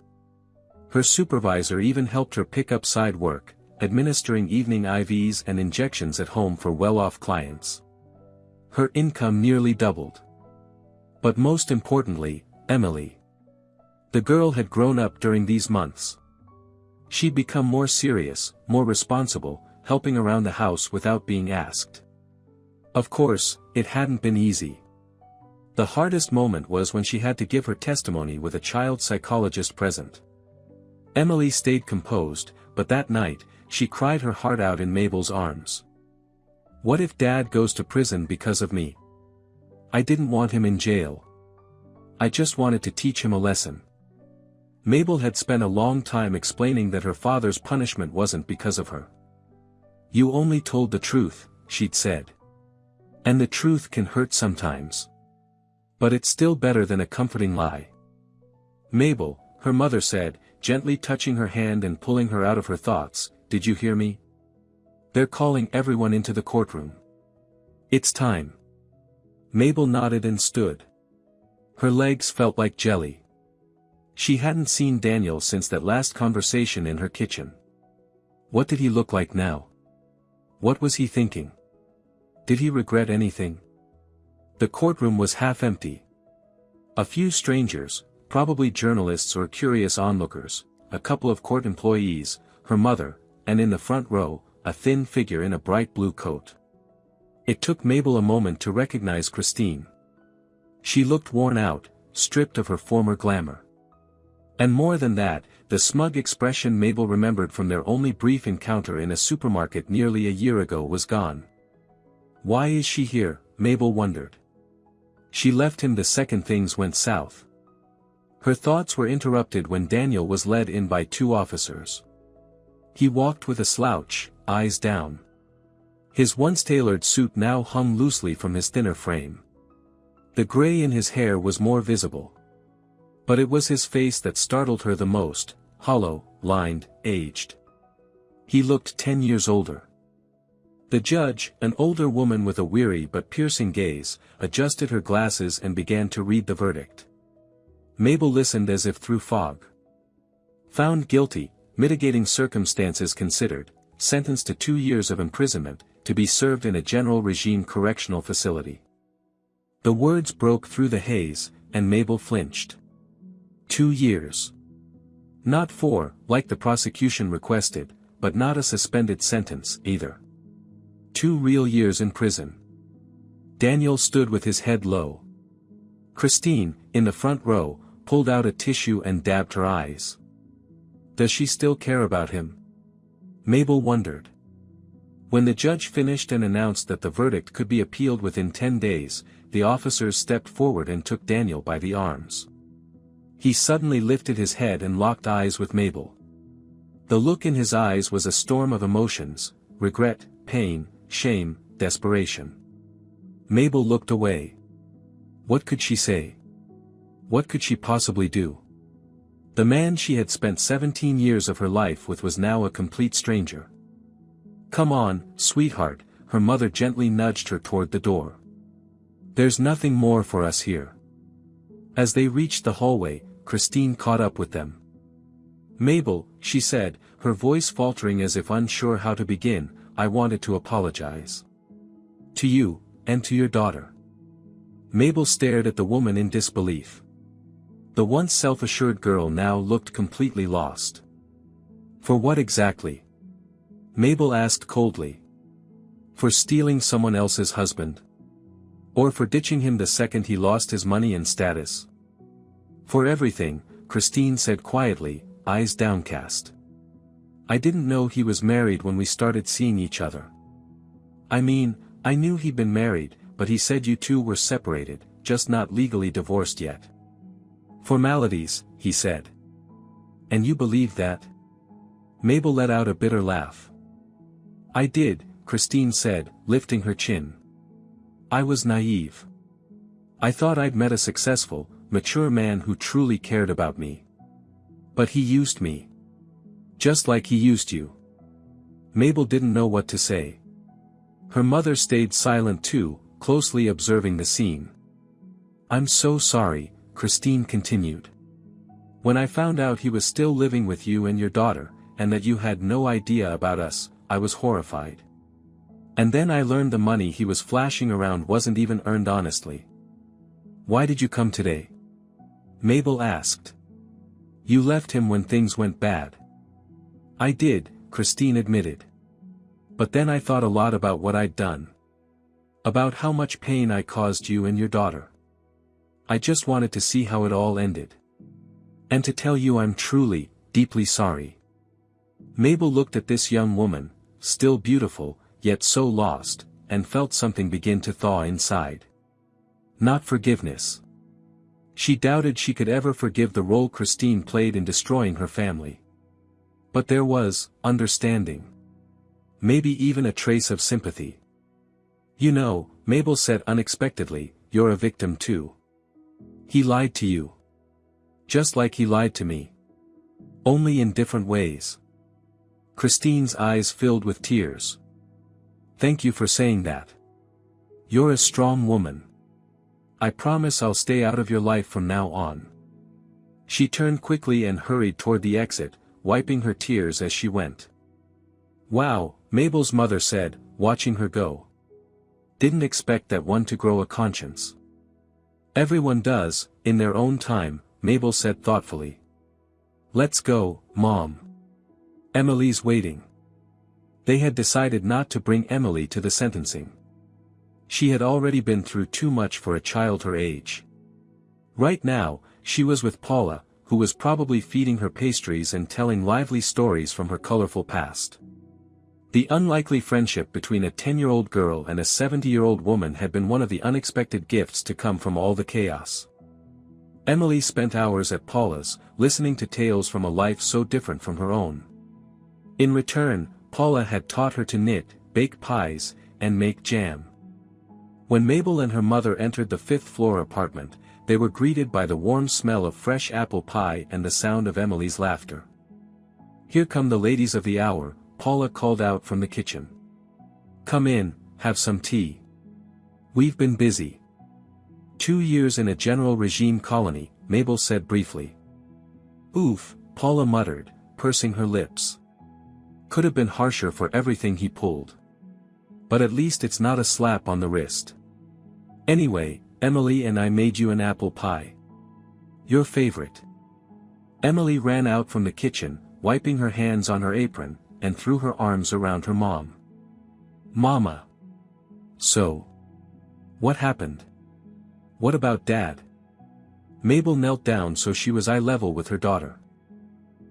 Her supervisor even helped her pick up side work, administering evening IVs and injections at home for well-off clients. Her income nearly doubled. But most importantly, Emily. The girl had grown up during these months. She'd become more serious, more responsible, helping around the house without being asked. Of course, it hadn't been easy. The hardest moment was when she had to give her testimony with a child psychologist present. Emily stayed composed, but that night, she cried her heart out in Mabel's arms. What if Dad goes to prison because of me? I didn't want him in jail. I just wanted to teach him a lesson. Mabel had spent a long time explaining that her father's punishment wasn't because of her. You only told the truth, she'd said. And the truth can hurt sometimes. But it's still better than a comforting lie. Mabel, her mother said, gently touching her hand and pulling her out of her thoughts, did you hear me? They're calling everyone into the courtroom. It's time. Mabel nodded and stood. Her legs felt like jelly. She hadn't seen Daniel since that last conversation in her kitchen. What did he look like now? What was he thinking? Did he regret anything? The courtroom was half empty. A few strangers, probably journalists or curious onlookers, a couple of court employees, her mother, and in the front row, a thin figure in a bright blue coat. It took Mabel a moment to recognize Christine. She looked worn out, stripped of her former glamour. And more than that, the smug expression Mabel remembered from their only brief encounter in a supermarket nearly a year ago was gone. Why is she here? Mabel wondered. She left him the second things went south. Her thoughts were interrupted when Daniel was led in by two officers. He walked with a slouch, eyes down. His once tailored suit now hung loosely from his thinner frame. The gray in his hair was more visible. But it was his face that startled her the most, hollow, lined, aged. He looked 10 years older. The judge, an older woman with a weary but piercing gaze, adjusted her glasses and began to read the verdict. Mabel listened as if through fog. Found guilty, mitigating circumstances considered, sentenced to 2 years of imprisonment, to be served in a general regime correctional facility. The words broke through the haze, and Mabel flinched. 2 years. Not 4, like the prosecution requested, but not a suspended sentence, either. 2 real years in prison. Daniel stood with his head low. Christine, in the front row, pulled out a tissue and dabbed her eyes. Does she still care about him? Mabel wondered. When the judge finished and announced that the verdict could be appealed within 10 days, the officers stepped forward and took Daniel by the arms. He suddenly lifted his head and locked eyes with Mabel. The look in his eyes was a storm of emotions, regret, pain, shame, desperation. Mabel looked away. What could she say? What could she possibly do? The man she had spent 17 years of her life with was now a complete stranger. Come on, sweetheart, her mother gently nudged her toward the door. There's nothing more for us here. As they reached the hallway, Christine caught up with them. Mabel, she said, her voice faltering as if unsure how to begin, I wanted to apologize. To you, and to your daughter. Mabel stared at the woman in disbelief. The once self-assured girl now looked completely lost. For what exactly? Mabel asked coldly. For stealing someone else's husband? Or for ditching him the second he lost his money and status? For everything, Christine said quietly, eyes downcast. I didn't know he was married when we started seeing each other. I mean, I knew he'd been married, but he said you two were separated, just not legally divorced yet. Formalities, he said. And you believed that? Mabel let out a bitter laugh. I did, Christine said, lifting her chin. I was naive. I thought I'd met a successful, mature man who truly cared about me. But he used me. Just like he used you. Mabel didn't know what to say. Her mother stayed silent too, closely observing the scene. I'm so sorry, Christine continued. When I found out he was still living with you and your daughter, and that you had no idea about us, I was horrified. And then I learned the money he was flashing around wasn't even earned honestly. Why did you come today? Mabel asked. You left him when things went bad. I did, Christine admitted. But then I thought a lot about what I'd done. About how much pain I caused you and your daughter. I just wanted to see how it all ended. And to tell you I'm truly, deeply sorry. Mabel looked at this young woman, still beautiful, yet so lost, and felt something begin to thaw inside. Not forgiveness. She doubted she could ever forgive the role Christine played in destroying her family. But there was, understanding. Maybe even a trace of sympathy. You know, Mabel said unexpectedly, you're a victim too. He lied to you. Just like he lied to me. Only in different ways. Christine's eyes filled with tears. Thank you for saying that. You're a strong woman. I promise I'll stay out of your life from now on. She turned quickly and hurried toward the exit, wiping her tears as she went. Wow, Mabel's mother said, watching her go. Didn't expect that one to grow a conscience. Everyone does, in their own time, Mabel said thoughtfully. Let's go, Mom. Emily's waiting. They had decided not to bring Emily to the sentencing. She had already been through too much for a child her age. Right now, she was with Paula, who was probably feeding her pastries and telling lively stories from her colorful past. The unlikely friendship between a 10-year-old girl and a 70-year-old woman had been one of the unexpected gifts to come from all the chaos. Emily spent hours at Paula's, listening to tales from a life so different from her own. In return, Paula had taught her to knit, bake pies, and make jam. When Mabel and her mother entered the fifth-floor apartment, they were greeted by the warm smell of fresh apple pie and the sound of Emily's laughter. Here come the ladies of the hour, Paula called out from the kitchen. Come in, have some tea. We've been busy. 2 years in a general regime colony, Mabel said briefly. Oof, Paula muttered, pursing her lips. Could have been harsher for everything he pulled. But at least it's not a slap on the wrist. Anyway, Emily and I made you an apple pie. Your favorite. Emily ran out from the kitchen, wiping her hands on her apron, and threw her arms around her mom. Mama. So. What happened? What about Dad? Mabel knelt down so she was eye level with her daughter.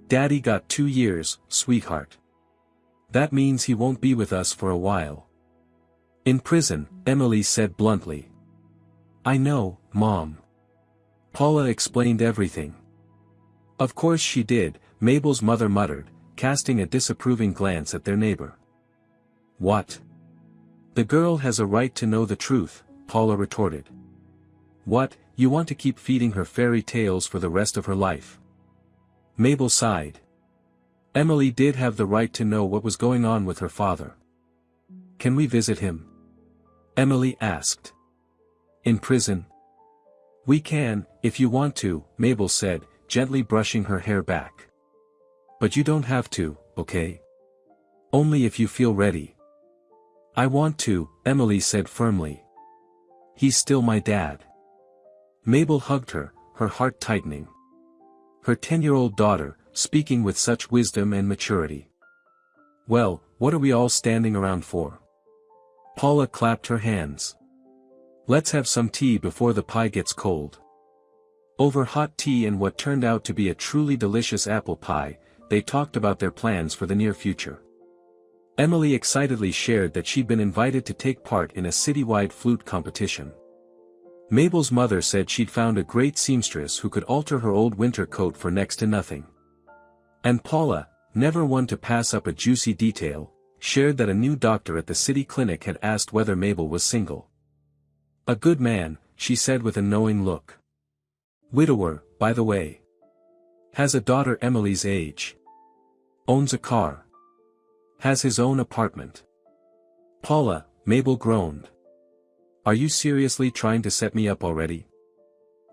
Daddy got 2 years, sweetheart. That means he won't be with us for a while. In prison, Emily said bluntly. I know, Mom. Paula explained everything. Of course she did, Mabel's mother muttered, casting a disapproving glance at their neighbor. What? The girl has a right to know the truth, Paula retorted. What, you want to keep feeding her fairy tales for the rest of her life? Mabel sighed. Emily did have the right to know what was going on with her father. Can we visit him? Emily asked. In prison? We can, if you want to, Mabel said, gently brushing her hair back. But you don't have to, okay? Only if you feel ready. I want to, Emily said firmly. He's still my dad. Mabel hugged her, her heart tightening. Her 10-year-old daughter, speaking with such wisdom and maturity. Well, what are we all standing around for? Paula clapped her hands. Let's have some tea before the pie gets cold. Over hot tea and what turned out to be a truly delicious apple pie, they talked about their plans for the near future. Emily excitedly shared that she'd been invited to take part in a citywide flute competition. Mabel's mother said she'd found a great seamstress who could alter her old winter coat for next to nothing. And Paula, never one to pass up a juicy detail, shared that a new doctor at the city clinic had asked whether Mabel was single. A good man, she said with a knowing look. Widower, by the way. Has a daughter Emily's age. Owns a car. Has his own apartment. Paula, Mabel groaned. Are you seriously trying to set me up already?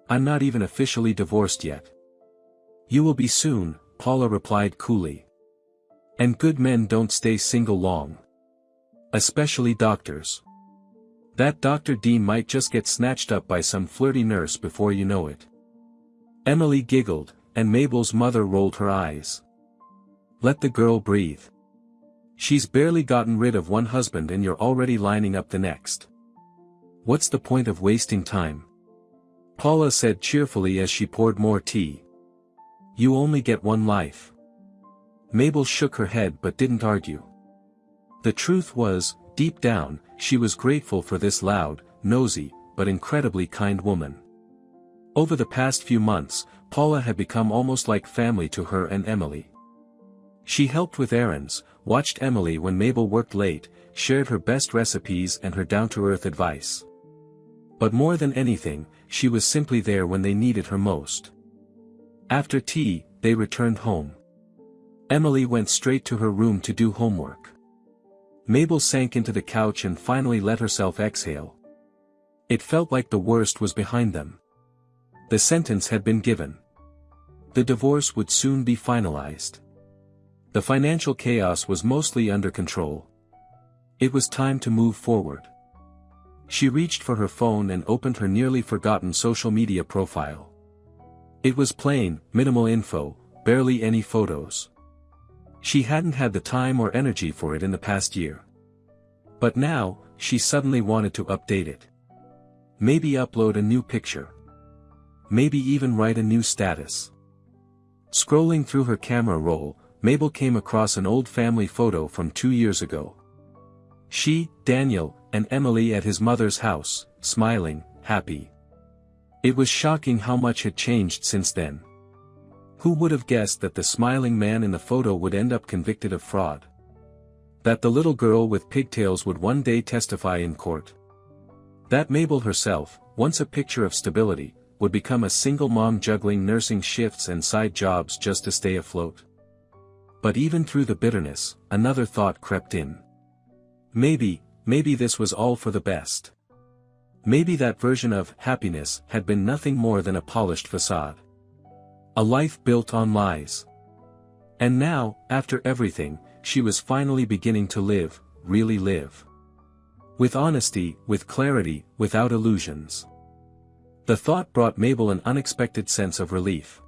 I'm not even officially divorced yet. You will be soon, Paula replied coolly. And good men don't stay single long. Especially doctors. That Dr. D might just get snatched up by some flirty nurse before you know it. Emily giggled, and Mabel's mother rolled her eyes. Let the girl breathe. She's barely gotten rid of one husband and you're already lining up the next. What's the point of wasting time? Paula said cheerfully as she poured more tea. You only get one life. Mabel shook her head but didn't argue. The truth was, deep down, she was grateful for this loud, nosy, but incredibly kind woman. Over the past few months, Paula had become almost like family to her and Emily. She helped with errands, watched Emily when Mabel worked late, shared her best recipes and her down-to-earth advice. But more than anything, she was simply there when they needed her most. After tea, they returned home. Emily went straight to her room to do homework. Mabel sank into the couch and finally let herself exhale. It felt like the worst was behind them. The sentence had been given. The divorce would soon be finalized. The financial chaos was mostly under control. It was time to move forward. She reached for her phone and opened her nearly forgotten social media profile. It was plain, minimal info, barely any photos. She hadn't had the time or energy for it in the past year. But now, she suddenly wanted to update it. Maybe upload a new picture. Maybe even write a new status. Scrolling through her camera roll, Mabel came across an old family photo from 2 years ago. She, Daniel, and Emily at his mother's house, smiling, happy. It was shocking how much had changed since then. Who would have guessed that the smiling man in the photo would end up convicted of fraud? That the little girl with pigtails would one day testify in court? That Mabel herself, once a picture of stability, would become a single mom juggling nursing shifts and side jobs just to stay afloat? But even through the bitterness, another thought crept in. Maybe this was all for the best. Maybe that version of happiness had been nothing more than a polished facade. A life built on lies. And now, after everything, she was finally beginning to live, really live. With honesty, with clarity, without illusions. The thought brought Mabel an unexpected sense of relief.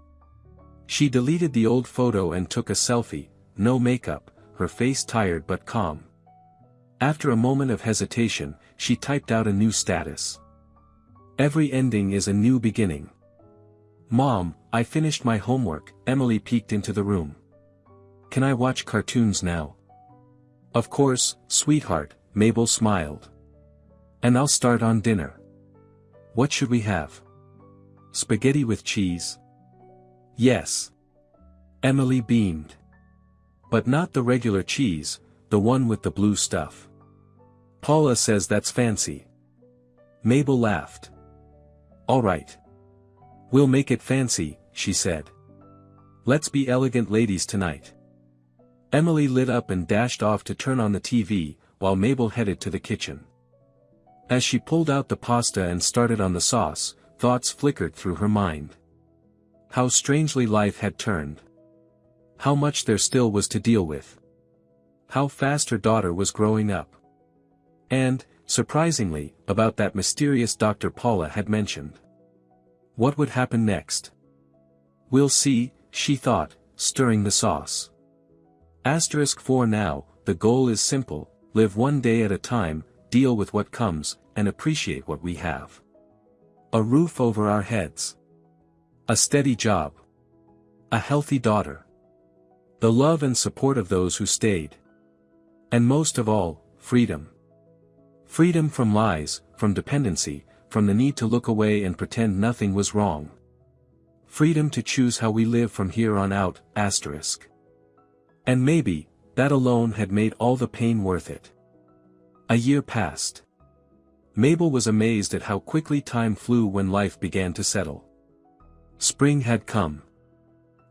She deleted the old photo and took a selfie, no makeup, her face tired but calm. After a moment of hesitation, she typed out a new status. Every ending is a new beginning. Mom, I finished my homework. Emily peeked into the room. Can I watch cartoons now? Of course, sweetheart, Mabel smiled. And I'll start on dinner. What should we have? Spaghetti with cheese? Yes. Emily beamed. But not the regular cheese, the one with the blue stuff. Paula says that's fancy. Mabel laughed. All right. We'll make it fancy, she said. Let's be elegant ladies tonight. Emily lit up and dashed off to turn on the TV, while Mabel headed to the kitchen. As she pulled out the pasta and started on the sauce, thoughts flickered through her mind. How strangely life had turned. How much there still was to deal with. How fast her daughter was growing up. And, surprisingly, about that mysterious doctor Paula had mentioned. What would happen next? We'll see, she thought, stirring the sauce. *4 Now, the goal is simple, live one day at a time, deal with what comes, and appreciate what we have. A roof over our heads. A steady job. A healthy daughter. The love and support of those who stayed. And most of all, freedom. Freedom from lies, from dependency, from the need to look away and pretend nothing was wrong. Freedom to choose how we live from here on out, *. And maybe, that alone had made all the pain worth it. A year passed. Mabel was amazed at how quickly time flew when life began to settle. Spring had come.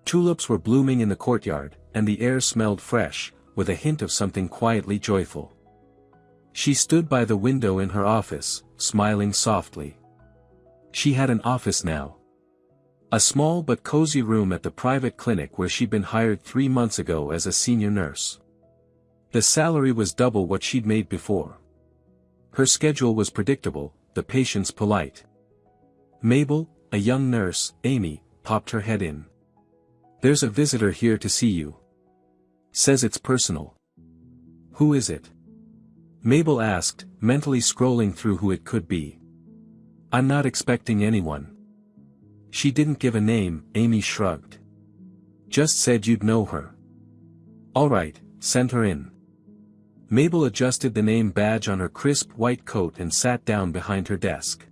Tulips were blooming in the courtyard, and the air smelled fresh, with a hint of something quietly joyful. She stood by the window in her office, smiling softly. She had an office now. A small but cozy room at the private clinic where she'd been hired 3 months ago as a senior nurse. The salary was double what she'd made before. Her schedule was predictable, the patients polite. Mabel, a young nurse, Amy, popped her head in. There's a visitor here to see you. Says it's personal. Who is it? Mabel asked, mentally scrolling through who it could be. I'm not expecting anyone. She didn't give a name, Amy shrugged. Just said you'd know her. Alright, send her in. Mabel adjusted the name badge on her crisp white coat and sat down behind her desk.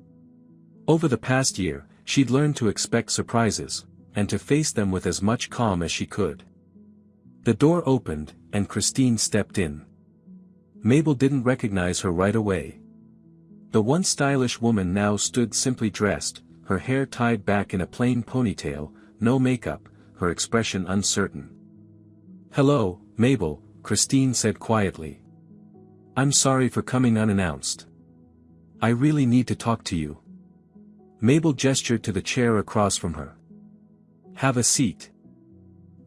Over the past year, she'd learned to expect surprises, and to face them with as much calm as she could. The door opened, and Christine stepped in. Mabel didn't recognize her right away. The once stylish woman now stood simply dressed, her hair tied back in a plain ponytail, no makeup, her expression uncertain. Hello, Mabel, Christine said quietly. I'm sorry for coming unannounced. I really need to talk to you. Mabel gestured to the chair across from her. Have a seat.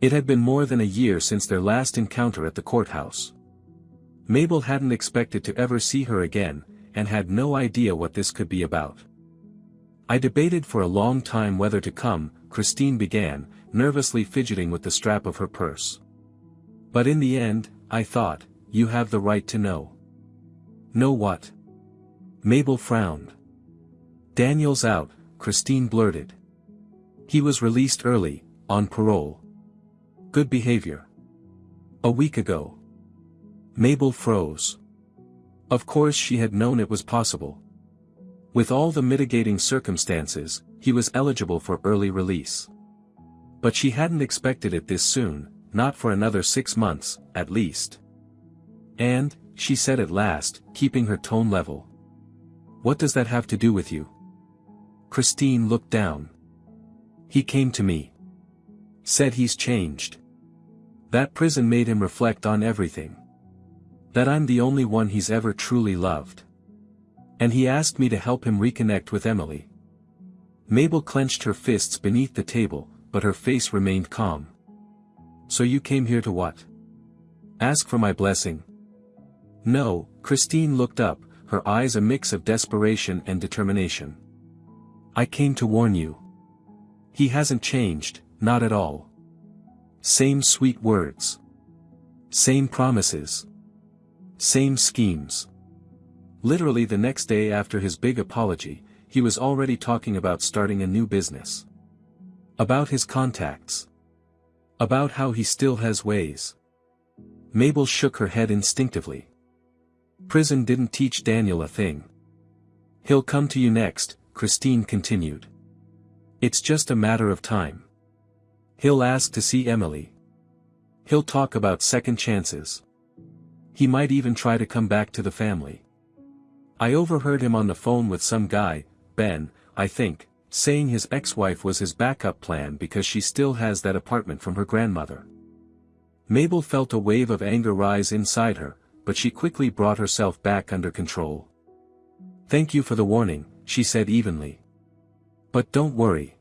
It had been more than a year since their last encounter at the courthouse. Mabel hadn't expected to ever see her again, and had no idea what this could be about. I debated for a long time whether to come, Christine began, nervously fidgeting with the strap of her purse. But in the end, I thought, you have the right to know. Know what? Mabel frowned. Daniel's out, Christine blurted. He was released early, on parole. Good behavior. A week ago. Mabel froze. Of course she had known it was possible. With all the mitigating circumstances, he was eligible for early release. But she hadn't expected it this soon, not for another 6 months, at least. And, she said at last, keeping her tone level. What does that have to do with you? Christine looked down. He came to me. Said he's changed. That prison made him reflect on everything. That I'm the only one he's ever truly loved. And he asked me to help him reconnect with Emily. Mabel clenched her fists beneath the table, but her face remained calm. So you came here to what? Ask for my blessing? No, Christine looked up, her eyes a mix of desperation and determination. I came to warn you. He hasn't changed, not at all. Same sweet words. Same promises. Same schemes. Literally the next day after his big apology, he was already talking about starting a new business. About his contacts. About how he still has ways. Mabel shook her head instinctively. Prison didn't teach Daniel a thing. He'll come to you next, Christine continued. It's just a matter of time. He'll ask to see Emily. He'll talk about second chances. He might even try to come back to the family. I overheard him on the phone with some guy, Ben, I think, saying his ex-wife was his backup plan because she still has that apartment from her grandmother. Mabel felt a wave of anger rise inside her, but she quickly brought herself back under control. Thank you for the warning, she said evenly. But don't worry.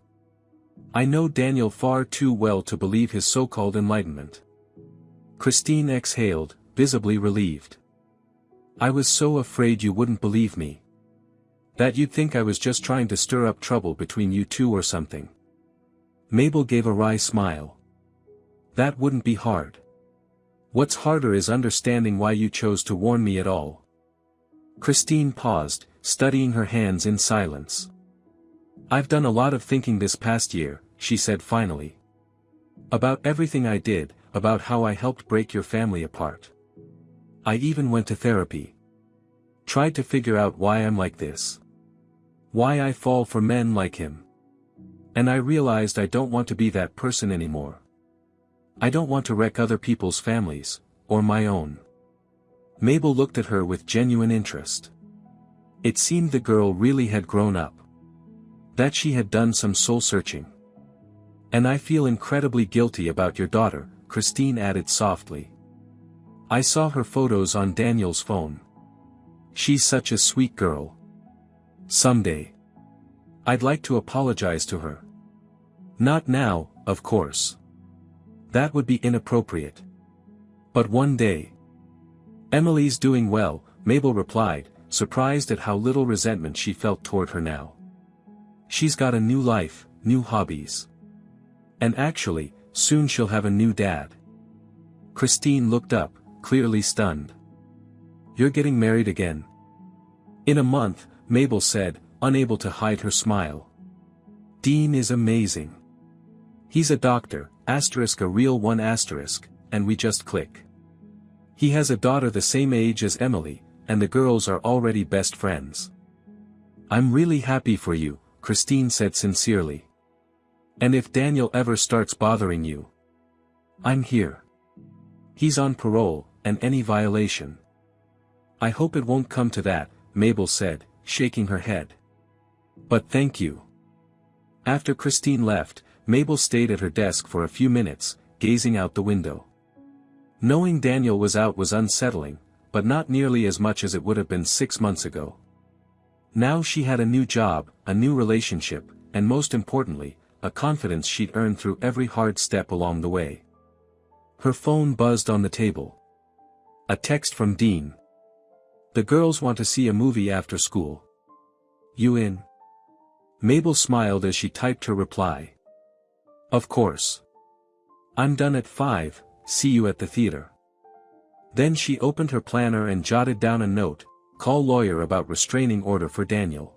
I know Daniel far too well to believe his so-called enlightenment. Christine exhaled, visibly relieved. I was so afraid you wouldn't believe me. That you'd think I was just trying to stir up trouble between you two or something. Mabel gave a wry smile. That wouldn't be hard. What's harder is understanding why you chose to warn me at all. Christine paused, studying her hands in silence. I've done a lot of thinking this past year, she said finally. About everything I did, about how I helped break your family apart. I even went to therapy. Tried to figure out why I'm like this. Why I fall for men like him. And I realized I don't want to be that person anymore. I don't want to wreck other people's families, or my own. Mabel looked at her with genuine interest. It seemed the girl really had grown up. That she had done some soul-searching. And I feel incredibly guilty about your daughter, Christine added softly. I saw her photos on Daniel's phone. She's such a sweet girl. Someday. I'd like to apologize to her. Not now, of course. That would be inappropriate. But one day. Emily's doing well, Mabel replied, surprised at how little resentment she felt toward her now. She's got a new life, new hobbies. And actually, soon she'll have a new dad. Christine looked up, clearly stunned. You're getting married again? In a month, Mabel said, unable to hide her smile. Dean is amazing. He's a doctor, asterisk a real one asterisk, and we just click. He has a daughter the same age as Emily, and the girls are already best friends. I'm really happy for you, Christine said sincerely. And if Daniel ever starts bothering you, I'm here. He's on parole, and any violation. I hope it won't come to that, Mabel said, shaking her head. But thank you. After Christine left, Mabel stayed at her desk for a few minutes, gazing out the window. Knowing Daniel was out was unsettling, but not nearly as much as it would have been 6 months ago. Now she had a new job, a new relationship, and most importantly, a confidence she'd earned through every hard step along the way. Her phone buzzed on the table. A text from Dean. The girls want to see a movie after school. You in? Mabel smiled as she typed her reply. Of course. I'm done at 5, see you at the theater. Then she opened her planner and jotted down a note, call lawyer about restraining order for Daniel.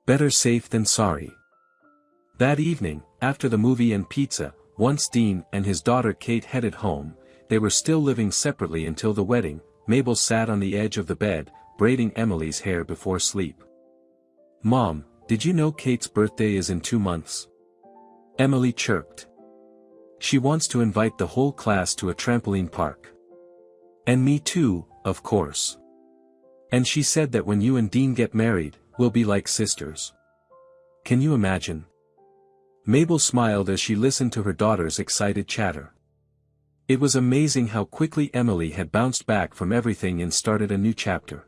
Better safe than sorry. That evening, after the movie and pizza, once Dean and his daughter Kate headed home, they were still living separately until the wedding. Mabel sat on the edge of the bed, braiding Emily's hair before sleep. Mom, did you know Kate's birthday is in 2 months? Emily chirped. She wants to invite the whole class to a trampoline park. And me too, of course. And she said that when you and Dean get married, we'll be like sisters. Can you imagine? Mabel smiled as she listened to her daughter's excited chatter. It was amazing how quickly Emily had bounced back from everything and started a new chapter.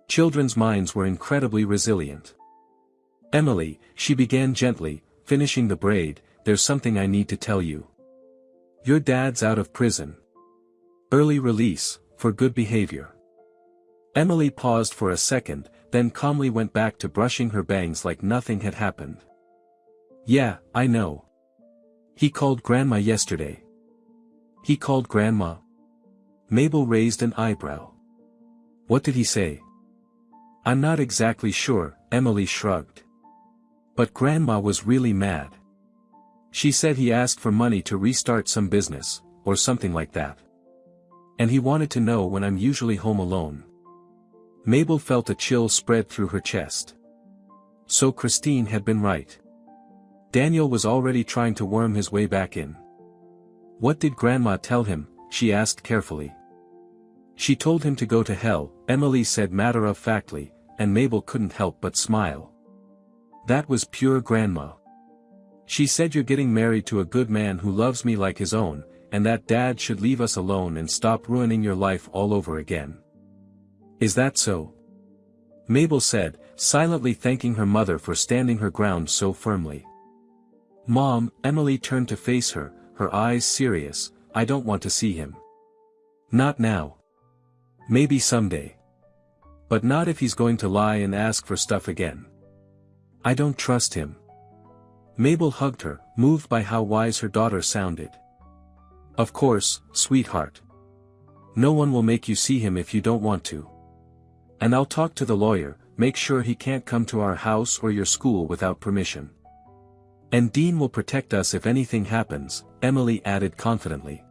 Children's minds were incredibly resilient. Emily, she began gently, finishing the braid, there's something I need to tell you. Your dad's out of prison. Early release, for good behavior. Emily paused for a second, then calmly went back to brushing her bangs like nothing had happened. Yeah, I know. He called Grandma yesterday. He called Grandma? Mabel raised an eyebrow. What did he say? I'm not exactly sure, Emily shrugged. But Grandma was really mad. She said he asked for money to restart some business, or something like that. And he wanted to know when I'm usually home alone. Mabel felt a chill spread through her chest. So Christine had been right. Daniel was already trying to worm his way back in. What did Grandma tell him? She asked carefully. She told him to go to hell, Emily said matter-of-factly, and Mabel couldn't help but smile. That was pure Grandma. She said you're getting married to a good man who loves me like his own, and that Dad should leave us alone and stop ruining your life all over again. Is that so? Mabel said, silently thanking her mother for standing her ground so firmly. Mom, Emily turned to face her, her eyes serious, I don't want to see him. Not now. Maybe someday. But not if he's going to lie and ask for stuff again. I don't trust him. Mabel hugged her, moved by how wise her daughter sounded. Of course, sweetheart. No one will make you see him if you don't want to. And I'll talk to the lawyer, make sure he can't come to our house or your school without permission. And Dean will protect us if anything happens, Emily added confidently.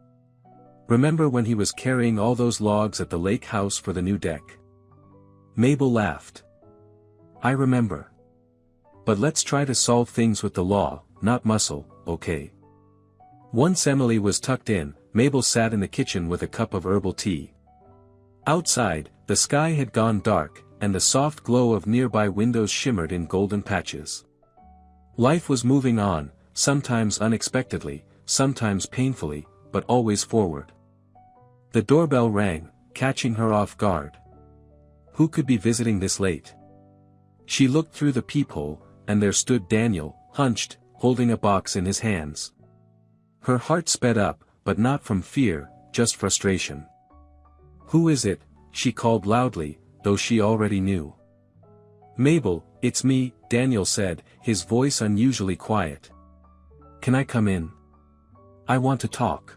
Remember when he was carrying all those logs at the lake house for the new deck? Mabel laughed. I remember. But let's try to solve things with the law, not muscle, okay? Once Emily was tucked in, Mabel sat in the kitchen with a cup of herbal tea. Outside, the sky had gone dark, and the soft glow of nearby windows shimmered in golden patches. Life was moving on, sometimes unexpectedly, sometimes painfully, but always forward. The doorbell rang, catching her off guard. Who could be visiting this late? She looked through the peephole, and there stood Daniel, hunched, holding a box in his hands. Her heart sped up, but not from fear, just frustration. Who is it? She called loudly, though she already knew. Mabel, it's me, Daniel said, his voice unusually quiet. Can I come in? I want to talk.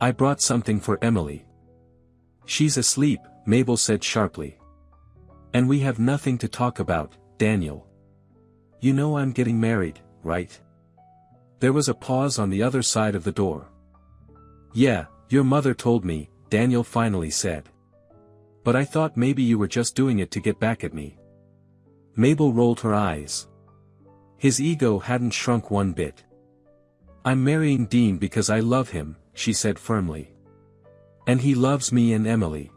I brought something for Emily. She's asleep, Mabel said sharply. And we have nothing to talk about, Daniel. You know I'm getting married, right? There was a pause on the other side of the door. Yeah, your mother told me, Daniel finally said. But I thought maybe you were just doing it to get back at me. Mabel rolled her eyes. His ego hadn't shrunk one bit. I'm marrying Dean because I love him, she said firmly. And he loves me and Emily.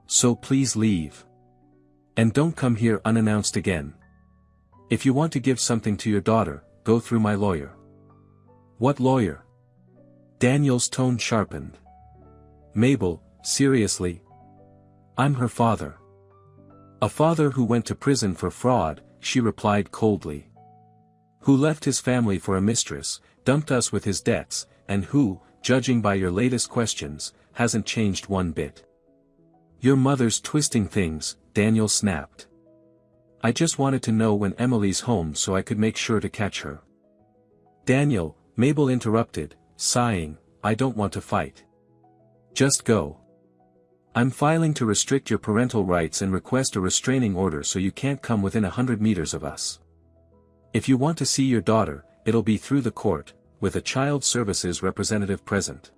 So please leave. And don't come here unannounced again. If you want to give something to your daughter, go through my lawyer. What lawyer? Daniel's tone sharpened. Mabel, seriously? I'm her father. A father who went to prison for fraud, she replied coldly. Who left his family for a mistress, dumped us with his debts, and who, judging by your latest questions, hasn't changed one bit. Your mother's twisting things, Daniel snapped. I just wanted to know when Emily's home so I could make sure to catch her. Daniel, Mabel interrupted, sighing, I don't want to fight. Just go. I'm filing to restrict your parental rights and request a restraining order so you can't come within 100 meters of us. If you want to see your daughter, it'll be through the court, with a child services representative present.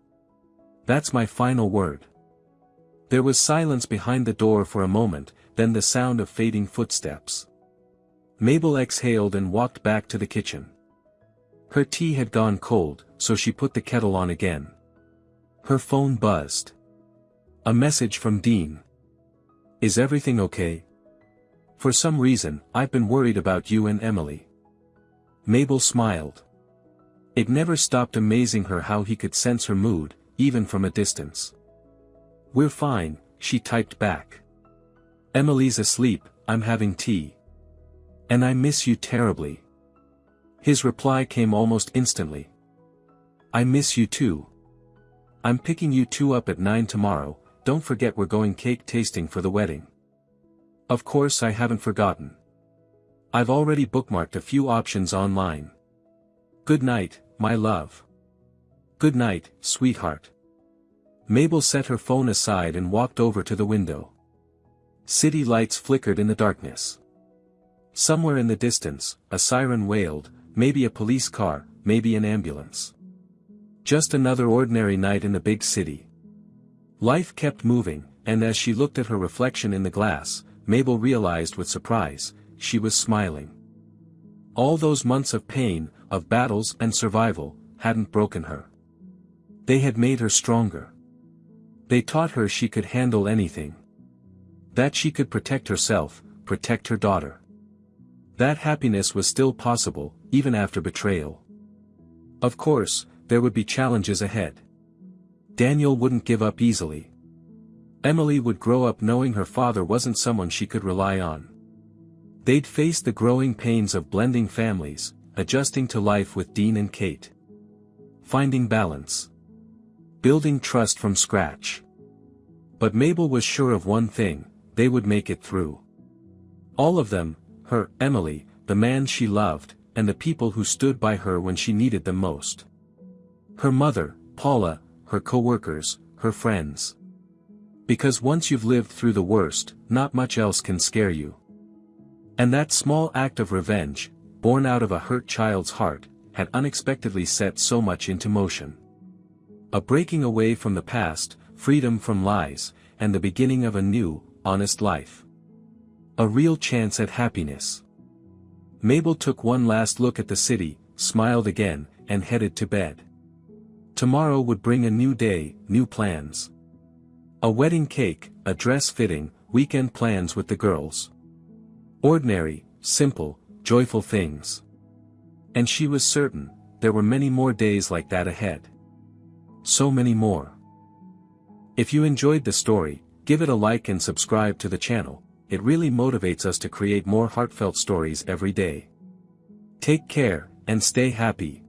That's my final word. There was silence behind the door for a moment, then the sound of fading footsteps. Mabel exhaled and walked back to the kitchen. Her tea had gone cold, so she put the kettle on again. Her phone buzzed. A message from Dean. Is everything okay? For some reason, I've been worried about you and Emily. Mabel smiled. It never stopped amazing her how he could sense her mood, even from a distance. We're fine, she typed back. Emily's asleep, I'm having tea. And I miss you terribly. His reply came almost instantly. I miss you too. I'm picking you two up at 9 tomorrow, don't forget we're going cake tasting for the wedding. Of course I haven't forgotten. I've already bookmarked a few options online. Good night, my love. Good night, sweetheart. Mabel set her phone aside and walked over to the window. City lights flickered in the darkness. Somewhere in the distance, a siren wailed, maybe a police car, maybe an ambulance. Just another ordinary night in the big city. Life kept moving, and as she looked at her reflection in the glass, Mabel realized with surprise, she was smiling. All those months of pain, of battles and survival, hadn't broken her. They had made her stronger. They taught her she could handle anything. That she could protect herself, protect her daughter. That happiness was still possible, even after betrayal. Of course, there would be challenges ahead. Daniel wouldn't give up easily. Emily would grow up knowing her father wasn't someone she could rely on. They'd face the growing pains of blending families, adjusting to life with Dean and Kate. Finding balance. Building trust from scratch. But Mabel was sure of one thing, they would make it through. All of them, her, Emily, the man she loved, and the people who stood by her when she needed them most. Her mother, Paula, her co-workers, her friends. Because once you've lived through the worst, not much else can scare you. And that small act of revenge, born out of a hurt child's heart, had unexpectedly set so much into motion. A breaking away from the past, freedom from lies, and the beginning of a new, honest life. A real chance at happiness. Mabel took one last look at the city, smiled again, and headed to bed. Tomorrow would bring a new day, new plans. A wedding cake, a dress fitting, weekend plans with the girls. Ordinary, simple, joyful things. And she was certain, there were many more days like that ahead. So many more. If you enjoyed the story, give it a like and subscribe to the channel, it really motivates us to create more heartfelt stories every day. Take care, and stay happy.